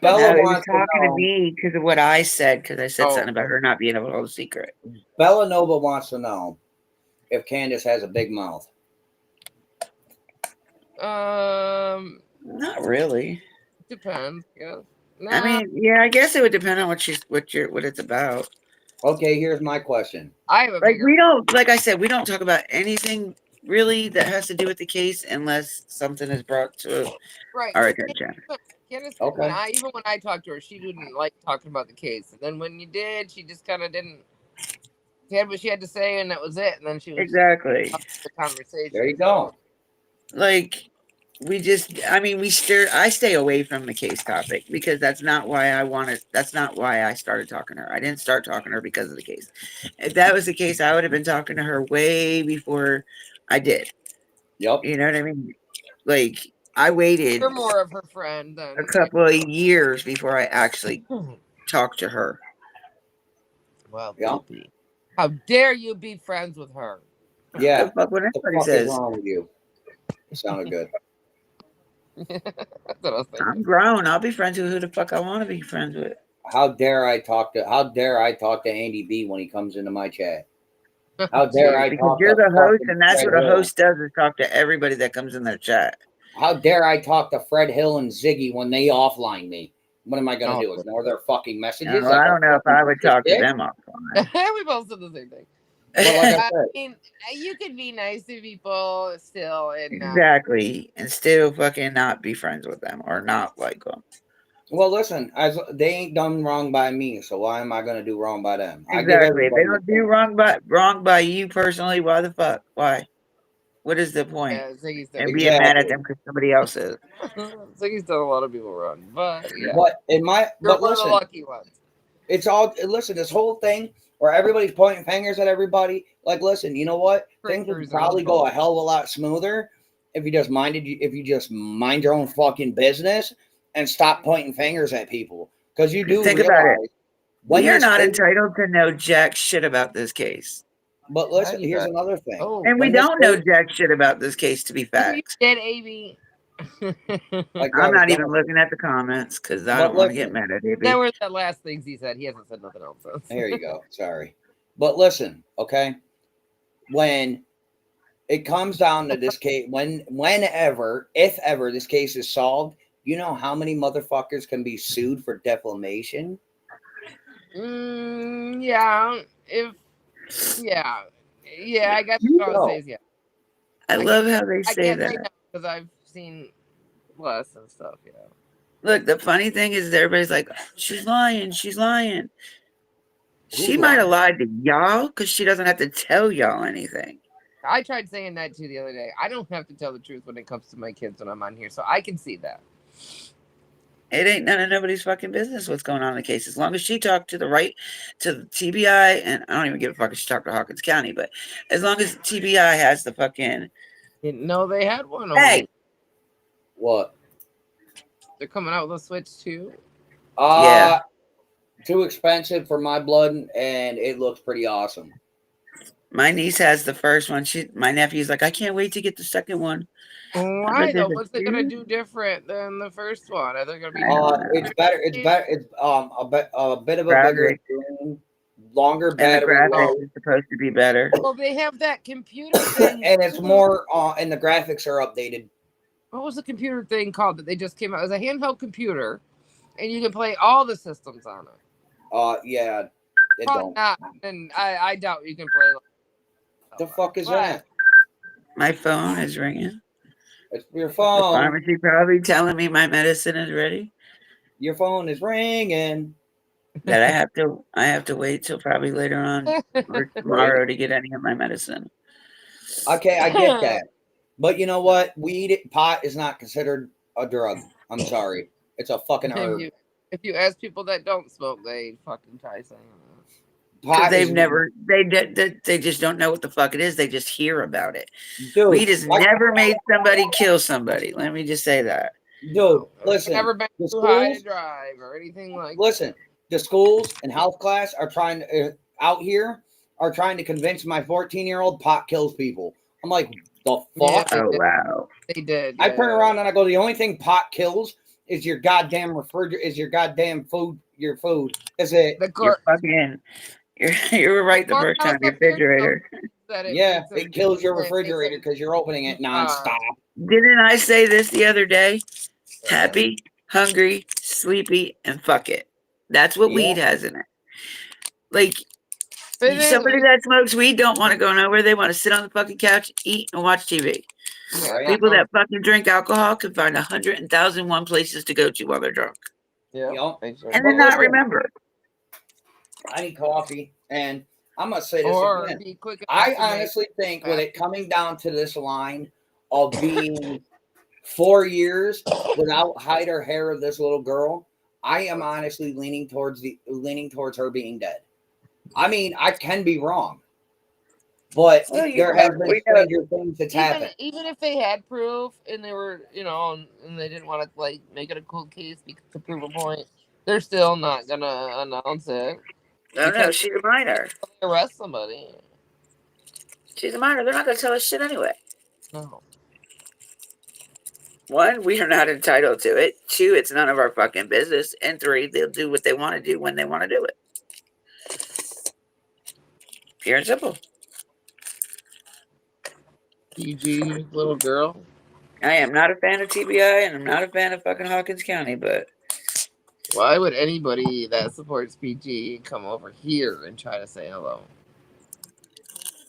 [SPEAKER 1] Bella
[SPEAKER 3] No, he was
[SPEAKER 1] wants to
[SPEAKER 3] talking to
[SPEAKER 1] know.
[SPEAKER 3] me because of what I said, because I said
[SPEAKER 2] Oh.
[SPEAKER 3] something about her not being able to hold a secret.
[SPEAKER 1] Bella Nova wants to know if Candace has a big mouth.
[SPEAKER 3] Not really.
[SPEAKER 2] Depends. Yeah.
[SPEAKER 3] I mean, yeah, I guess it would depend on what it's about.
[SPEAKER 1] Okay, here's my question.
[SPEAKER 2] I have a
[SPEAKER 3] Like
[SPEAKER 2] bigger.
[SPEAKER 3] we don't, like I said, we don't talk about anything really that has to do with the case unless something is brought to
[SPEAKER 2] Right.
[SPEAKER 3] our
[SPEAKER 2] so
[SPEAKER 3] attention.
[SPEAKER 2] Candace,
[SPEAKER 1] Okay.
[SPEAKER 2] even when I talked to her, she didn't like talking about the case. And then when you did, she just kind of didn't. She had what she had to say, and that was it. And then she was
[SPEAKER 3] Exactly.
[SPEAKER 2] the conversation.
[SPEAKER 1] There you go.
[SPEAKER 3] Like we just, I mean, I stay away from the case topic because that's not why that's not why I started talking to her. I didn't start talking to her because of the case. If that was the case, I would have been talking to her way before I did.
[SPEAKER 1] Yep.
[SPEAKER 3] You know what I mean? Like I waited
[SPEAKER 2] You're more of her friend than
[SPEAKER 3] a couple of years before I actually talked to her.
[SPEAKER 2] Well,
[SPEAKER 1] Yeah.
[SPEAKER 2] how dare you be friends with her?
[SPEAKER 1] Yeah.
[SPEAKER 3] The fuck what
[SPEAKER 1] What the
[SPEAKER 3] everybody
[SPEAKER 1] fuck
[SPEAKER 3] says.
[SPEAKER 1] is wrong with you? It sounded good.
[SPEAKER 2] That's what I was thinking.
[SPEAKER 3] I'm grown. I'll be friends with who the fuck I want to be friends with.
[SPEAKER 1] How dare I talk to Andy B when he comes into my chat? How dare I
[SPEAKER 3] Because
[SPEAKER 1] talk
[SPEAKER 3] you're
[SPEAKER 1] to
[SPEAKER 3] the host,
[SPEAKER 1] fucking
[SPEAKER 3] and that's
[SPEAKER 1] Fred
[SPEAKER 3] what a
[SPEAKER 1] Hill?
[SPEAKER 3] host does is talk to everybody that comes in their chat.
[SPEAKER 1] How dare I talk to Fred Hill and Ziggy when they offline me? What am I gonna
[SPEAKER 2] Oh.
[SPEAKER 1] do? Ignore their fucking messages?
[SPEAKER 3] Well,
[SPEAKER 1] Like
[SPEAKER 3] I
[SPEAKER 1] a
[SPEAKER 3] don't know if I would
[SPEAKER 1] fucking
[SPEAKER 3] talk to
[SPEAKER 1] dick?
[SPEAKER 3] them offline.
[SPEAKER 2] We both said the same thing.
[SPEAKER 1] But like I
[SPEAKER 2] I
[SPEAKER 1] said,
[SPEAKER 2] mean, you could be nice to people still, and
[SPEAKER 3] Exactly, and still fucking not be friends with them or not like them.
[SPEAKER 1] well, listen, they ain't done wrong by me, so why am I gonna do wrong by them? I give
[SPEAKER 3] Exactly. If they
[SPEAKER 1] everybody a
[SPEAKER 3] don't do
[SPEAKER 1] chance.
[SPEAKER 3] wrong by you personally, why the fuck? Why? What is the point?
[SPEAKER 2] yeah, Ziggy's done.
[SPEAKER 3] And being mad at
[SPEAKER 1] Exactly.
[SPEAKER 3] them because somebody else is.
[SPEAKER 2] Ziggy's done a lot of people wrong, but yeah,
[SPEAKER 1] But
[SPEAKER 2] you're one of the
[SPEAKER 1] listen,
[SPEAKER 2] lucky ones.
[SPEAKER 1] it's all listen. This whole thing where everybody's pointing fingers at everybody. Like, listen, you know what? Things would
[SPEAKER 2] Fingers
[SPEAKER 1] probably
[SPEAKER 2] and
[SPEAKER 1] go a hell of a lot smoother if you just mind your own fucking business and stop pointing fingers at people. Because you do
[SPEAKER 3] Think
[SPEAKER 1] realize
[SPEAKER 3] about it.
[SPEAKER 1] when
[SPEAKER 3] We are
[SPEAKER 1] this
[SPEAKER 3] not
[SPEAKER 1] case-
[SPEAKER 3] entitled to know jack shit about this case.
[SPEAKER 1] But
[SPEAKER 2] Yeah,
[SPEAKER 1] listen,
[SPEAKER 2] you
[SPEAKER 1] here's
[SPEAKER 2] got it.
[SPEAKER 1] another thing.
[SPEAKER 2] Oh,
[SPEAKER 3] And we
[SPEAKER 1] When this
[SPEAKER 3] don't know
[SPEAKER 1] case-
[SPEAKER 3] jack shit about this case to be
[SPEAKER 2] you
[SPEAKER 3] facts.
[SPEAKER 2] did, AB.
[SPEAKER 1] like I
[SPEAKER 3] I'm
[SPEAKER 1] was
[SPEAKER 3] not even
[SPEAKER 1] gonna-
[SPEAKER 3] looking at the comments because I
[SPEAKER 1] But
[SPEAKER 3] don't want to get
[SPEAKER 1] listen.
[SPEAKER 3] mad at it.
[SPEAKER 2] That were the last things he said. He hasn't said nothing else since.
[SPEAKER 1] There you go. Sorry. But listen, okay? When it comes down to this case, whenever, if ever this case is solved, you know how many motherfuckers can be sued for defamation?
[SPEAKER 2] Yeah. Yeah. I guess what I would say is yeah.
[SPEAKER 3] I love how they
[SPEAKER 2] I
[SPEAKER 3] say
[SPEAKER 2] can't say
[SPEAKER 3] that.
[SPEAKER 2] no because I've seen less and stuff. Yeah.
[SPEAKER 3] Look, the funny thing is everybody's like, she's lying. She's lying. She
[SPEAKER 1] Who's
[SPEAKER 3] might have
[SPEAKER 1] lying?
[SPEAKER 3] lied to y'all because she doesn't have to tell y'all anything.
[SPEAKER 2] I tried saying that too the other day. I don't have to tell the truth when it comes to my kids when I'm on here, so I can see that.
[SPEAKER 3] It ain't none of nobody's fucking business what's going on in the case. As long as she talked to the TBI, and I don't even give a fuck if she talked to Hawkins County, but as long as TBI has the fucking
[SPEAKER 2] Didn't know they had one.
[SPEAKER 3] hey,
[SPEAKER 1] What?
[SPEAKER 2] They're coming out with a Switch too.
[SPEAKER 3] Yeah.
[SPEAKER 1] Too expensive for my blood, and it looks pretty awesome.
[SPEAKER 3] my niece has the first one. My nephew's like, I can't wait to get the second one.
[SPEAKER 2] Why though?
[SPEAKER 3] there's a
[SPEAKER 2] What's it gonna
[SPEAKER 3] few.
[SPEAKER 2] do different than the first one? Are they gonna be
[SPEAKER 1] It's better. It's better. It's a bit of a bigger
[SPEAKER 3] Graphic.
[SPEAKER 1] screen, longer
[SPEAKER 3] And the
[SPEAKER 1] battery
[SPEAKER 3] graphics
[SPEAKER 1] life,
[SPEAKER 3] is supposed to be better.
[SPEAKER 2] Well, they have that computer thing.
[SPEAKER 1] and it's more. And the graphics are updated.
[SPEAKER 2] What was the computer thing called that they just came out? It was a handheld computer, and you can play all the systems on it.
[SPEAKER 1] Yeah. It
[SPEAKER 2] Probably
[SPEAKER 1] don't.
[SPEAKER 2] not, and I doubt you can play.
[SPEAKER 1] The fuck is
[SPEAKER 2] But-
[SPEAKER 1] that?
[SPEAKER 3] My phone is ringing.
[SPEAKER 1] It's your
[SPEAKER 3] The
[SPEAKER 1] phone.
[SPEAKER 3] pharmacy probably telling me my medicine is ready.
[SPEAKER 1] Your phone is ringing.
[SPEAKER 3] That I have to wait till probably later on or tomorrow to get any of my medicine.
[SPEAKER 1] Okay, I get that. But you know what? Pot is not considered a drug. I'm sorry. It's a fucking herb.
[SPEAKER 2] If you ask people that don't smoke, they fucking try saying that.
[SPEAKER 3] Because
[SPEAKER 1] Pot
[SPEAKER 3] they've
[SPEAKER 1] is,
[SPEAKER 3] never, they just don't know what the fuck it is. They just hear about it.
[SPEAKER 1] dude.
[SPEAKER 3] Weed has never made somebody kill somebody. Let me just say that.
[SPEAKER 1] Dude, listen.
[SPEAKER 2] I've never been
[SPEAKER 1] the
[SPEAKER 2] too high to
[SPEAKER 1] schools,
[SPEAKER 2] drive or anything like
[SPEAKER 1] listen. The schools and health class are trying out here are trying to convince my 14-year-old pot kills people. I'm like, the fuck?
[SPEAKER 2] They
[SPEAKER 3] Oh,
[SPEAKER 2] did.
[SPEAKER 3] wow.
[SPEAKER 2] They did.
[SPEAKER 1] I turn around and I go, the only thing pot kills is your goddamn refrigerator, is your goddamn food, your food. Is it?
[SPEAKER 2] The
[SPEAKER 3] You're
[SPEAKER 2] court.
[SPEAKER 3] fucking, you were right the first time. Refrigerator.
[SPEAKER 2] That
[SPEAKER 1] Yeah,
[SPEAKER 2] makes
[SPEAKER 1] it kills your
[SPEAKER 2] makes
[SPEAKER 1] refrigerator because you're opening it nonstop.
[SPEAKER 3] Didn't I say this the other day? Happy, hungry, sleepy, and fuck it. That's what
[SPEAKER 1] Yeah.
[SPEAKER 3] weed has in it. Like,
[SPEAKER 2] It is.
[SPEAKER 3] somebody that smokes weed don't want to go nowhere. They want to sit on the fucking couch, eat, and watch TV.
[SPEAKER 1] Right.
[SPEAKER 3] People that fucking drink alcohol can find 101 places to go to while they're drunk.
[SPEAKER 2] Yeah.
[SPEAKER 1] Yup.
[SPEAKER 3] And
[SPEAKER 1] But
[SPEAKER 3] then not
[SPEAKER 1] listen,
[SPEAKER 3] remember.
[SPEAKER 1] I need coffee, and I'm gonna say this
[SPEAKER 2] Or
[SPEAKER 1] again.
[SPEAKER 2] be quick.
[SPEAKER 1] I
[SPEAKER 2] enough to make-
[SPEAKER 1] honestly think with it coming down to this line of being 4 years without hide or hair of this little girl, I am honestly leaning towards her being dead. I mean, I can be wrong, but
[SPEAKER 3] Well, you
[SPEAKER 1] there
[SPEAKER 3] know,
[SPEAKER 1] has been
[SPEAKER 3] we know-
[SPEAKER 1] stranger things that's happened.
[SPEAKER 2] even if they had proof and they were, and they didn't want to like make it a cold case to prove a point, they're still not gonna announce it.
[SPEAKER 3] No, she's a minor.
[SPEAKER 2] Arrest somebody.
[SPEAKER 3] She's a minor. They're not going to tell us shit anyway.
[SPEAKER 2] No.
[SPEAKER 3] One, we are not entitled to it. Two, it's none of our fucking business. And three, they'll do what they want to do when they want to do it. Pure and simple.
[SPEAKER 2] PG little girl.
[SPEAKER 3] I am not a fan of TBI, and I'm not a fan of fucking Hawkins County, but
[SPEAKER 2] Why would anybody that supports PG come over here and try to say hello?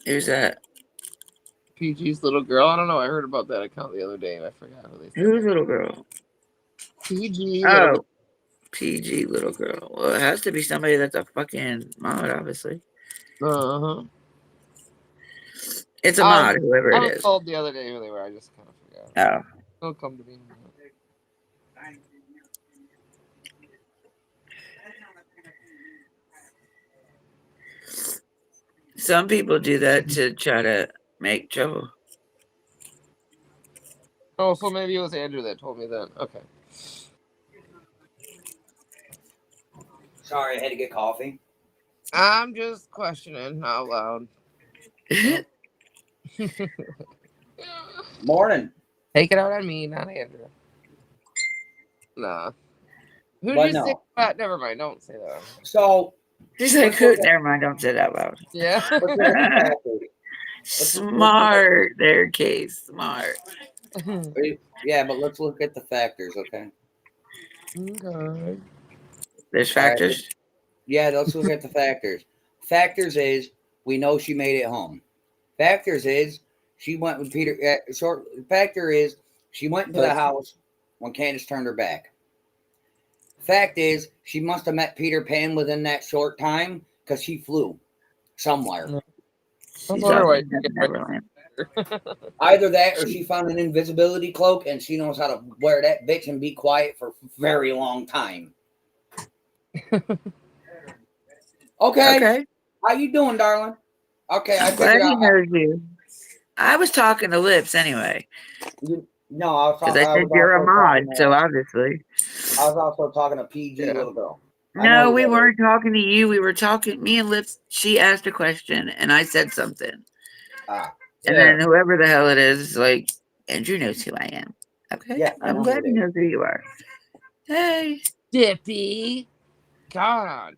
[SPEAKER 3] who's that?
[SPEAKER 2] PG's little girl. I don't know. I heard about that account the other day and I forgot who they said.
[SPEAKER 3] Who's little girl?
[SPEAKER 2] PG.
[SPEAKER 3] Oh, PG little girl. Well, it has to be somebody that's a fucking mod, obviously.
[SPEAKER 2] Uh huh.
[SPEAKER 3] It's a mod, whoever
[SPEAKER 2] I
[SPEAKER 3] it
[SPEAKER 2] was
[SPEAKER 3] is.
[SPEAKER 2] told the other day who they were. I just kind of forgot.
[SPEAKER 3] Oh.
[SPEAKER 2] They'll come to me.
[SPEAKER 3] Some people do that to try to make trouble.
[SPEAKER 2] Oh, so maybe it was Andrew that told me that. Okay.
[SPEAKER 1] Sorry, I had to get coffee.
[SPEAKER 2] I'm just questioning out loud.
[SPEAKER 1] Morning.
[SPEAKER 2] Take it out on me, not Andrew. Nah. Who
[SPEAKER 1] But
[SPEAKER 2] did you say
[SPEAKER 1] no.
[SPEAKER 2] that? Never mind. Don't say that.
[SPEAKER 1] So
[SPEAKER 3] She's like, who? Never mind, don't say that loud.
[SPEAKER 2] Yeah.
[SPEAKER 1] let's look at the factors.
[SPEAKER 3] Smart there, Case. Smart.
[SPEAKER 1] Yeah, but let's look at the factors, okay?
[SPEAKER 2] Okay.
[SPEAKER 3] There's factors.
[SPEAKER 1] Yeah, let's look at the factors. Factors is we know she made it home. Factors is she went with Peter. Factor is she went into the house when Candace turned her back. Fact is she must have met Peter Pan within that short time because she flew somewhere.
[SPEAKER 3] She's
[SPEAKER 2] wonder why
[SPEAKER 3] up in Neverland.
[SPEAKER 1] Either that or she found an invisibility cloak and she knows how to wear that bitch and be quiet for a very long time. Okay. How you doing, darling? Okay, I
[SPEAKER 3] Glad
[SPEAKER 1] figured
[SPEAKER 3] he
[SPEAKER 1] out.
[SPEAKER 3] knows you. I was talking to Lips anyway.
[SPEAKER 1] No, I was
[SPEAKER 3] Because
[SPEAKER 1] talking.
[SPEAKER 3] I said you're a mod, so obviously.
[SPEAKER 1] I was also talking to PG little girl.
[SPEAKER 3] No, we weren't talking to you. We were talking, me and Lips, she asked a question and I said something. And then whoever the hell it is like, Andrew knows who I am. Okay.
[SPEAKER 1] Yeah, I
[SPEAKER 3] I'm
[SPEAKER 1] know
[SPEAKER 3] glad
[SPEAKER 1] who
[SPEAKER 3] he
[SPEAKER 1] it is.
[SPEAKER 3] knows who you are. Hey.
[SPEAKER 2] Dippy. God.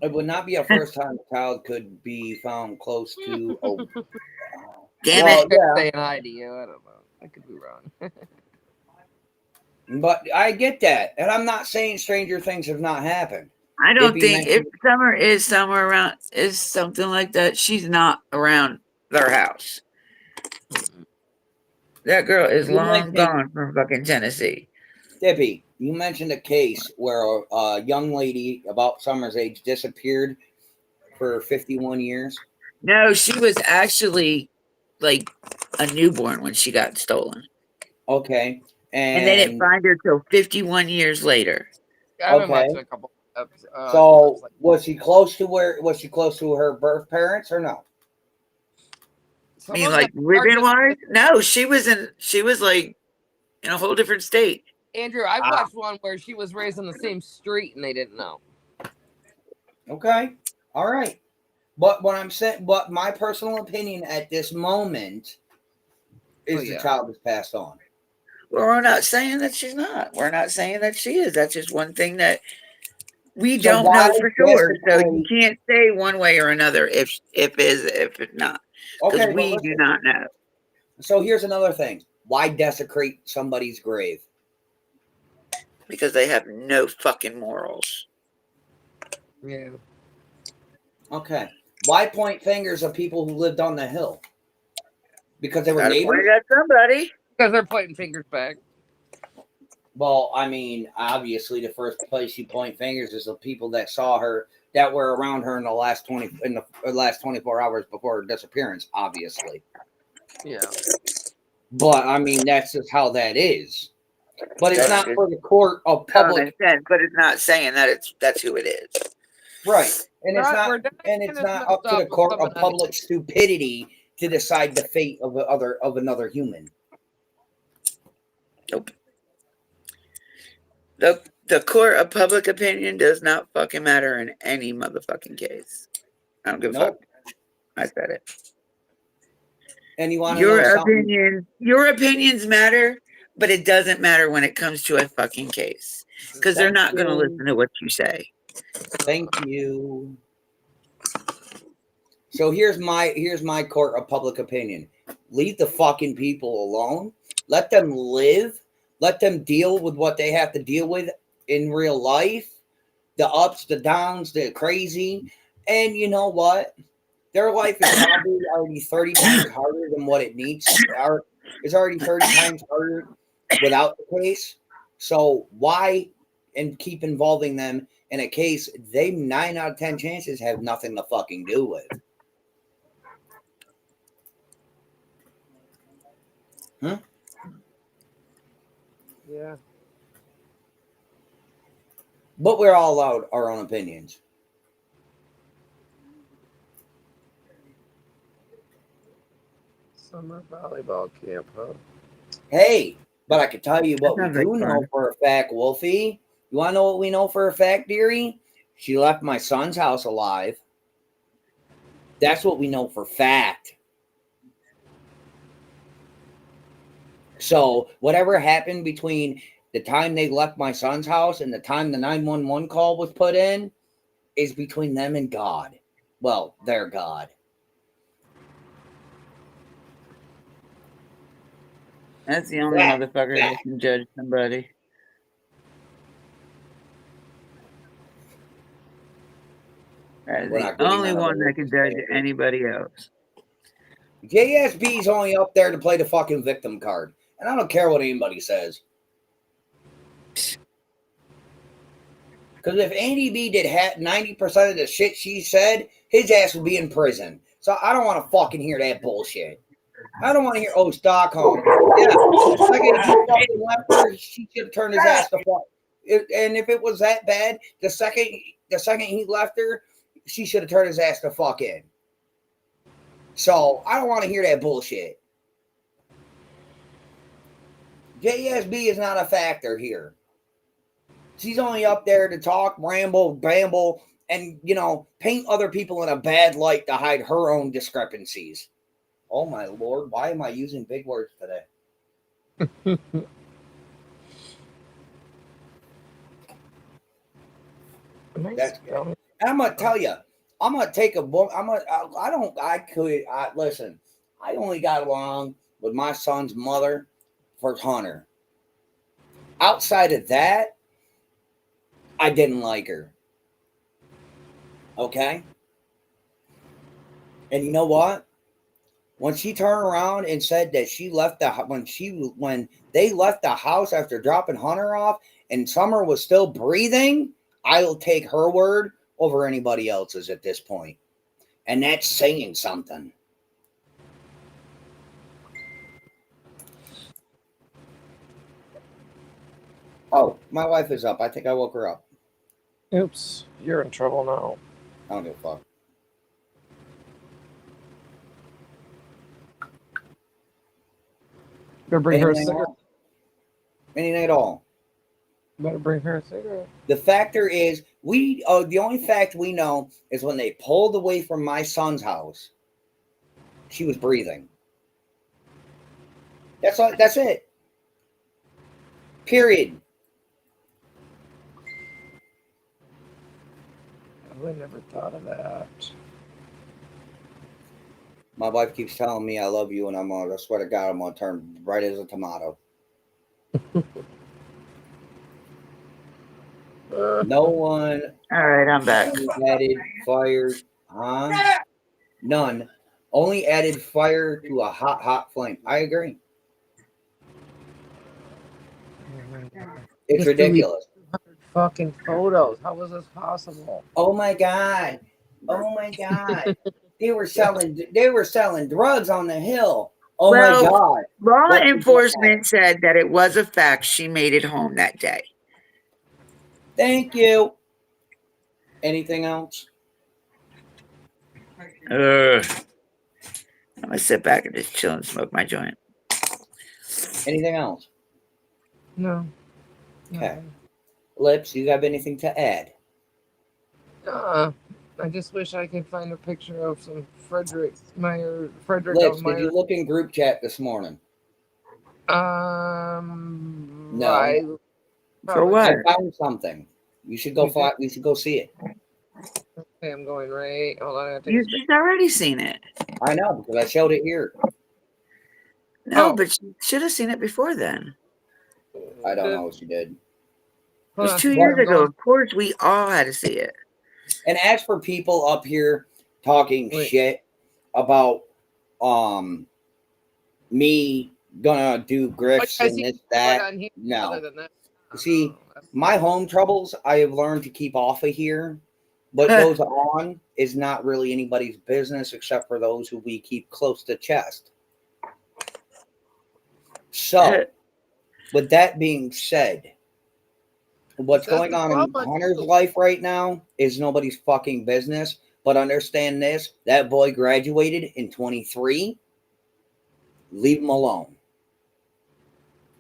[SPEAKER 1] It would not be a first time a child could be found close to.
[SPEAKER 3] Damn
[SPEAKER 1] Well,
[SPEAKER 3] it.
[SPEAKER 1] yeah.
[SPEAKER 2] Saying hi to you. I don't know. I could be wrong.
[SPEAKER 1] But I get that. And I'm not saying stranger things have not happened.
[SPEAKER 3] I don't
[SPEAKER 1] Dippy
[SPEAKER 3] think if
[SPEAKER 1] mentioned-
[SPEAKER 3] Summer is somewhere around, is something like that, she's not around their house. That girl is
[SPEAKER 1] You might
[SPEAKER 3] long
[SPEAKER 1] think-
[SPEAKER 3] gone from fucking Tennessee.
[SPEAKER 1] Debbie, you mentioned a case where a young lady about Summer's age disappeared for 51 years.
[SPEAKER 3] No, she was actually like a newborn when she got stolen.
[SPEAKER 1] Okay.
[SPEAKER 3] And they didn't
[SPEAKER 1] And
[SPEAKER 3] find her till 51 years later.
[SPEAKER 2] I've been
[SPEAKER 1] okay.
[SPEAKER 2] watching a couple
[SPEAKER 1] So
[SPEAKER 2] clips. Like,
[SPEAKER 1] was she close to her birth parents or no?
[SPEAKER 3] I
[SPEAKER 2] some
[SPEAKER 3] mean,
[SPEAKER 2] of
[SPEAKER 3] like
[SPEAKER 2] them are
[SPEAKER 3] living
[SPEAKER 2] just
[SPEAKER 3] wise? No, she was like in a whole different state.
[SPEAKER 2] Andrew. I've
[SPEAKER 1] Ah.
[SPEAKER 2] watched one where she was raised on the same street and they didn't know.
[SPEAKER 1] Okay. All right. But what I'm saying, but my personal opinion at this moment is the
[SPEAKER 2] yeah.
[SPEAKER 1] child has passed on.
[SPEAKER 3] Well, we're not saying that she's not. We're not saying that she is. That's just one thing that we
[SPEAKER 1] So
[SPEAKER 3] don't
[SPEAKER 1] why
[SPEAKER 3] know for sure. So you
[SPEAKER 1] desecrate-
[SPEAKER 3] can't say one way or another if it's not. Because
[SPEAKER 1] Okay, but
[SPEAKER 3] we do
[SPEAKER 1] listen.
[SPEAKER 3] not know.
[SPEAKER 1] So here's another thing. Why desecrate somebody's grave?
[SPEAKER 3] Because they have no fucking morals.
[SPEAKER 2] Yeah.
[SPEAKER 1] Okay. Why point fingers at people who lived on the hill? Because they were
[SPEAKER 3] Gotta point
[SPEAKER 1] neighbors?
[SPEAKER 3] it at somebody.
[SPEAKER 2] Because they're pointing fingers back.
[SPEAKER 1] Well, I mean, obviously, the first place you point fingers is the people that saw her, that were around her in the last 24 hours before her disappearance. Obviously,
[SPEAKER 2] Yeah.
[SPEAKER 1] but I mean, that's just how that is. But it's
[SPEAKER 3] That's
[SPEAKER 1] not
[SPEAKER 3] just
[SPEAKER 1] for the court of
[SPEAKER 3] common
[SPEAKER 1] public,
[SPEAKER 3] sense, but it's not saying that that's who it is.
[SPEAKER 1] right? And it's
[SPEAKER 2] We're
[SPEAKER 1] not,
[SPEAKER 2] not
[SPEAKER 1] and it's
[SPEAKER 2] gonna
[SPEAKER 1] not
[SPEAKER 2] mess
[SPEAKER 1] up to the
[SPEAKER 2] with
[SPEAKER 1] court of
[SPEAKER 2] someone
[SPEAKER 1] public stupidity to decide the fate of another human.
[SPEAKER 3] Nope. The court of public opinion does not fucking matter in any motherfucking case. I don't give a fuck. I said it.
[SPEAKER 1] And you want to know something?
[SPEAKER 3] Your opinions matter, but it doesn't matter when it comes to a fucking case. Because they're
[SPEAKER 1] Thank
[SPEAKER 3] not going to
[SPEAKER 1] you.
[SPEAKER 3] listen to what you say.
[SPEAKER 1] Thank you. So here's my court of public opinion. Leave the fucking people alone. Let them live. Let them deal with what they have to deal with in real life. The ups, the downs, the crazy. And you know what? Their life is probably already 30 times harder than what it needs. It's already 30 times harder without the case. So why and keep involving them in a case they 9 out of 10 chances have nothing to fucking do with?
[SPEAKER 2] Yeah.
[SPEAKER 1] But we're all allowed our own opinions.
[SPEAKER 2] Summer volleyball camp, huh?
[SPEAKER 1] Hey, but I can tell you what we
[SPEAKER 3] Sounds like
[SPEAKER 1] do know
[SPEAKER 3] fun.
[SPEAKER 1] for a fact, Wolfie. You want to know what we know for a fact, dearie? She left my son's house alive. That's what we know for fact. So whatever happened between the time they left my son's house and the time the 911 call was put in is between them and God. Well, their God.
[SPEAKER 3] That's the only motherfucker that can judge somebody. That's
[SPEAKER 1] We're
[SPEAKER 3] the
[SPEAKER 1] not getting
[SPEAKER 3] only
[SPEAKER 1] none of
[SPEAKER 3] one
[SPEAKER 1] the
[SPEAKER 3] that can judge
[SPEAKER 1] witnesses.
[SPEAKER 3] anybody else.
[SPEAKER 1] JSB's only up there to play the fucking victim card. And I don't care what anybody says. Because if Andy B did 90% of the shit she said, his ass would be in prison. So I don't want to fucking hear that bullshit. I don't want to hear, oh, Stockholm. Yeah, the second he fucking left her, she should have turned his ass to fuck. And if it was that bad, the second he left her, she should have turned his ass to fuck in. So I don't want to hear that bullshit. JSB is not a factor here. She's only up there to talk, ramble, bamble, and, paint other people in a bad light to hide her own discrepancies. Oh, my Lord. Why am I using big words today? That's good. I'm going to tell you, I'm going to take a book. Listen, I only got along with my son's mother for Hunter. Outside of that, I didn't like her. Okay? And you know what? When she turned around and said that she left when they left the house after dropping Hunter off and Summer was still breathing, I'll take her word over anybody else's at this point. And that's saying something. Oh, my wife is up. I think I woke her up.
[SPEAKER 2] Oops, you're in trouble now.
[SPEAKER 1] I don't give a fuck.
[SPEAKER 2] Better bring her a
[SPEAKER 1] Anything
[SPEAKER 2] cigarette.
[SPEAKER 1] else? Anything at all?
[SPEAKER 2] Better bring her a cigarette.
[SPEAKER 1] The factor is, the only fact we know is when they pulled away from my son's house, she was breathing. That's all. That's it. Period.
[SPEAKER 2] I never thought of that.
[SPEAKER 1] My wife keeps telling me I love you, and I swear to God, I'm gonna turn bright as a tomato. No one
[SPEAKER 3] All right, I'm back.
[SPEAKER 1] added fire on. None. Only added fire to a hot, hot flame. I agree. It's
[SPEAKER 2] Just delete
[SPEAKER 1] ridiculous.
[SPEAKER 2] fucking photos. How was this possible?
[SPEAKER 1] Oh my God. Oh my God. They were selling drugs on the hill. Oh
[SPEAKER 3] Well,
[SPEAKER 1] my God.
[SPEAKER 3] Law
[SPEAKER 1] What the
[SPEAKER 3] enforcement said that it was a fact she made it home that day.
[SPEAKER 1] Thank you. Anything else?
[SPEAKER 3] I'm gonna sit back and just chill and smoke my joint.
[SPEAKER 1] Anything else?
[SPEAKER 2] No.
[SPEAKER 1] Okay. Lips, you have anything to add?
[SPEAKER 2] I just wish I could find a picture of some Frederick Meyer.
[SPEAKER 1] Lips, did you look in group chat this morning?
[SPEAKER 2] No.
[SPEAKER 3] For what?
[SPEAKER 1] I found something. You should go you should go see it.
[SPEAKER 2] Okay, I'm going right. Hold on.
[SPEAKER 3] She's already seen it.
[SPEAKER 1] I know, because I showed it here.
[SPEAKER 3] No, but she should have seen it before then.
[SPEAKER 1] I don't know what she did.
[SPEAKER 3] It was 2 years ago. Of course, we all had to see it.
[SPEAKER 1] And as for people up here talking shit about me gonna do grifts and this, that, no. You see, my home troubles I have learned to keep off of here. What goes on is not really anybody's business except for those who we keep close to chest. So, with that being said, what's going on in Hunter's life right now is nobody's fucking business. But understand this, that boy graduated in 23. Leave him alone.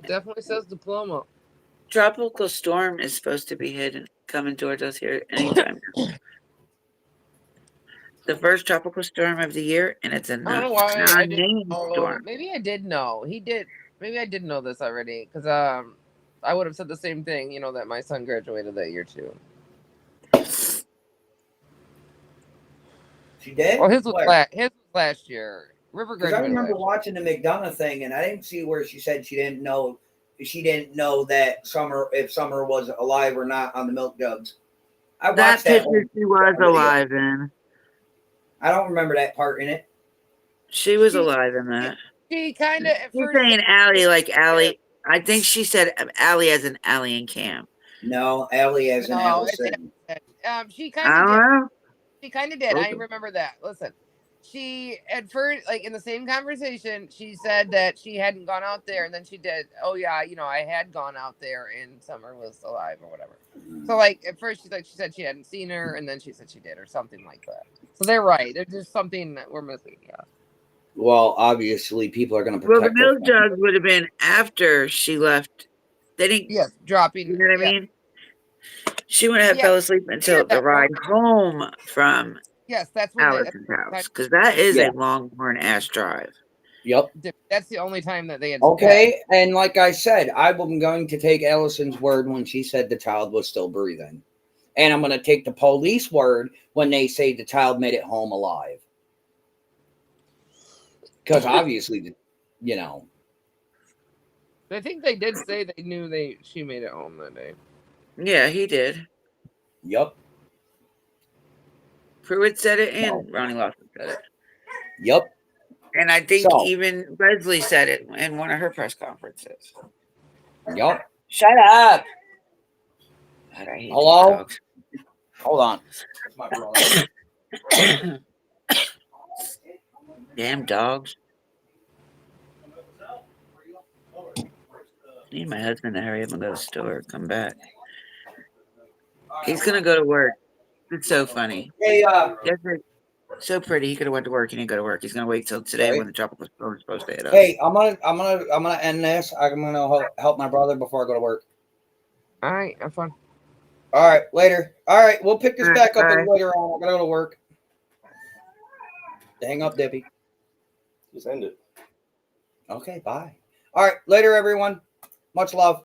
[SPEAKER 2] Definitely says diploma.
[SPEAKER 3] Tropical storm is supposed to be hidden coming towards us here anytime. The first tropical storm of the year, and it's a non-named storm.
[SPEAKER 2] Maybe I did know. Maybe I did know this already because I would have said the same thing. You know that my son graduated that year too.
[SPEAKER 1] She did?
[SPEAKER 2] Well, his was last year. River
[SPEAKER 1] Because
[SPEAKER 2] graduated.
[SPEAKER 1] I remember watching the McDonough thing, and I didn't see where she said she didn't know. She didn't know that if Summer was alive or not on the milk jugs. I watched
[SPEAKER 3] that picture. She was alive in.
[SPEAKER 1] I don't remember that part in it.
[SPEAKER 3] She was alive in that.
[SPEAKER 2] She kind of.
[SPEAKER 3] You're saying Allie like Allie. I think she said Allie as an Allie and Cam.
[SPEAKER 1] No, Allie as an Allison.
[SPEAKER 2] She kind of did. She kind of did.
[SPEAKER 3] Okay.
[SPEAKER 2] I remember that. Listen, she at first, like in the same conversation, she said that she hadn't gone out there, and then she did. Oh yeah, I had gone out there, and Summer was alive or whatever. So like at first, she said she hadn't seen her, and then she said she did, or something like that. So they're right. There's just something that we're missing. Yeah.
[SPEAKER 1] Well, obviously, people are going to protect.
[SPEAKER 3] Well, the milk jug would have been after she left. They didn't.
[SPEAKER 2] Yes, dropping.
[SPEAKER 3] You know what I mean? She wouldn't have fell asleep until the ride home from
[SPEAKER 2] that's when
[SPEAKER 3] Allison's house, because that is a Longhorn ass drive.
[SPEAKER 1] Yep.
[SPEAKER 2] That's the only time that they had.
[SPEAKER 1] Okay, and like I said, I'm going to take Allison's word when she said the child was still breathing, and I'm going to take the police word when they say the child made it home alive. Because obviously,
[SPEAKER 2] I think they did say they knew she made it home that day.
[SPEAKER 3] Yeah, he did.
[SPEAKER 1] Yep.
[SPEAKER 3] Pruitt said it, and Ronnie Lawson said it.
[SPEAKER 1] Yep.
[SPEAKER 3] And I think even Leslie said it in one of her press conferences.
[SPEAKER 1] Yep.
[SPEAKER 3] Shut up. God, I hate
[SPEAKER 1] Hello? Hold on. Damn dogs.
[SPEAKER 3] Need my husband to hurry up and go to the store. Come back. He's gonna go to work. It's so funny.
[SPEAKER 1] Hey,
[SPEAKER 3] Yesterday, so pretty. He could have went to work. He didn't go to work. He's gonna wait till today
[SPEAKER 1] Right.
[SPEAKER 3] when the tropical storm is supposed to hit us.
[SPEAKER 1] hey, I'm gonna end this. I'm gonna help my brother before I go to work.
[SPEAKER 2] All right, have fun.
[SPEAKER 1] All right, later. All right, we'll pick this back up
[SPEAKER 3] Bye.
[SPEAKER 1] later on. I gotta go to work. Hang up, Dippy.
[SPEAKER 5] Just end it.
[SPEAKER 1] Okay, bye. All right, later, everyone. Much love.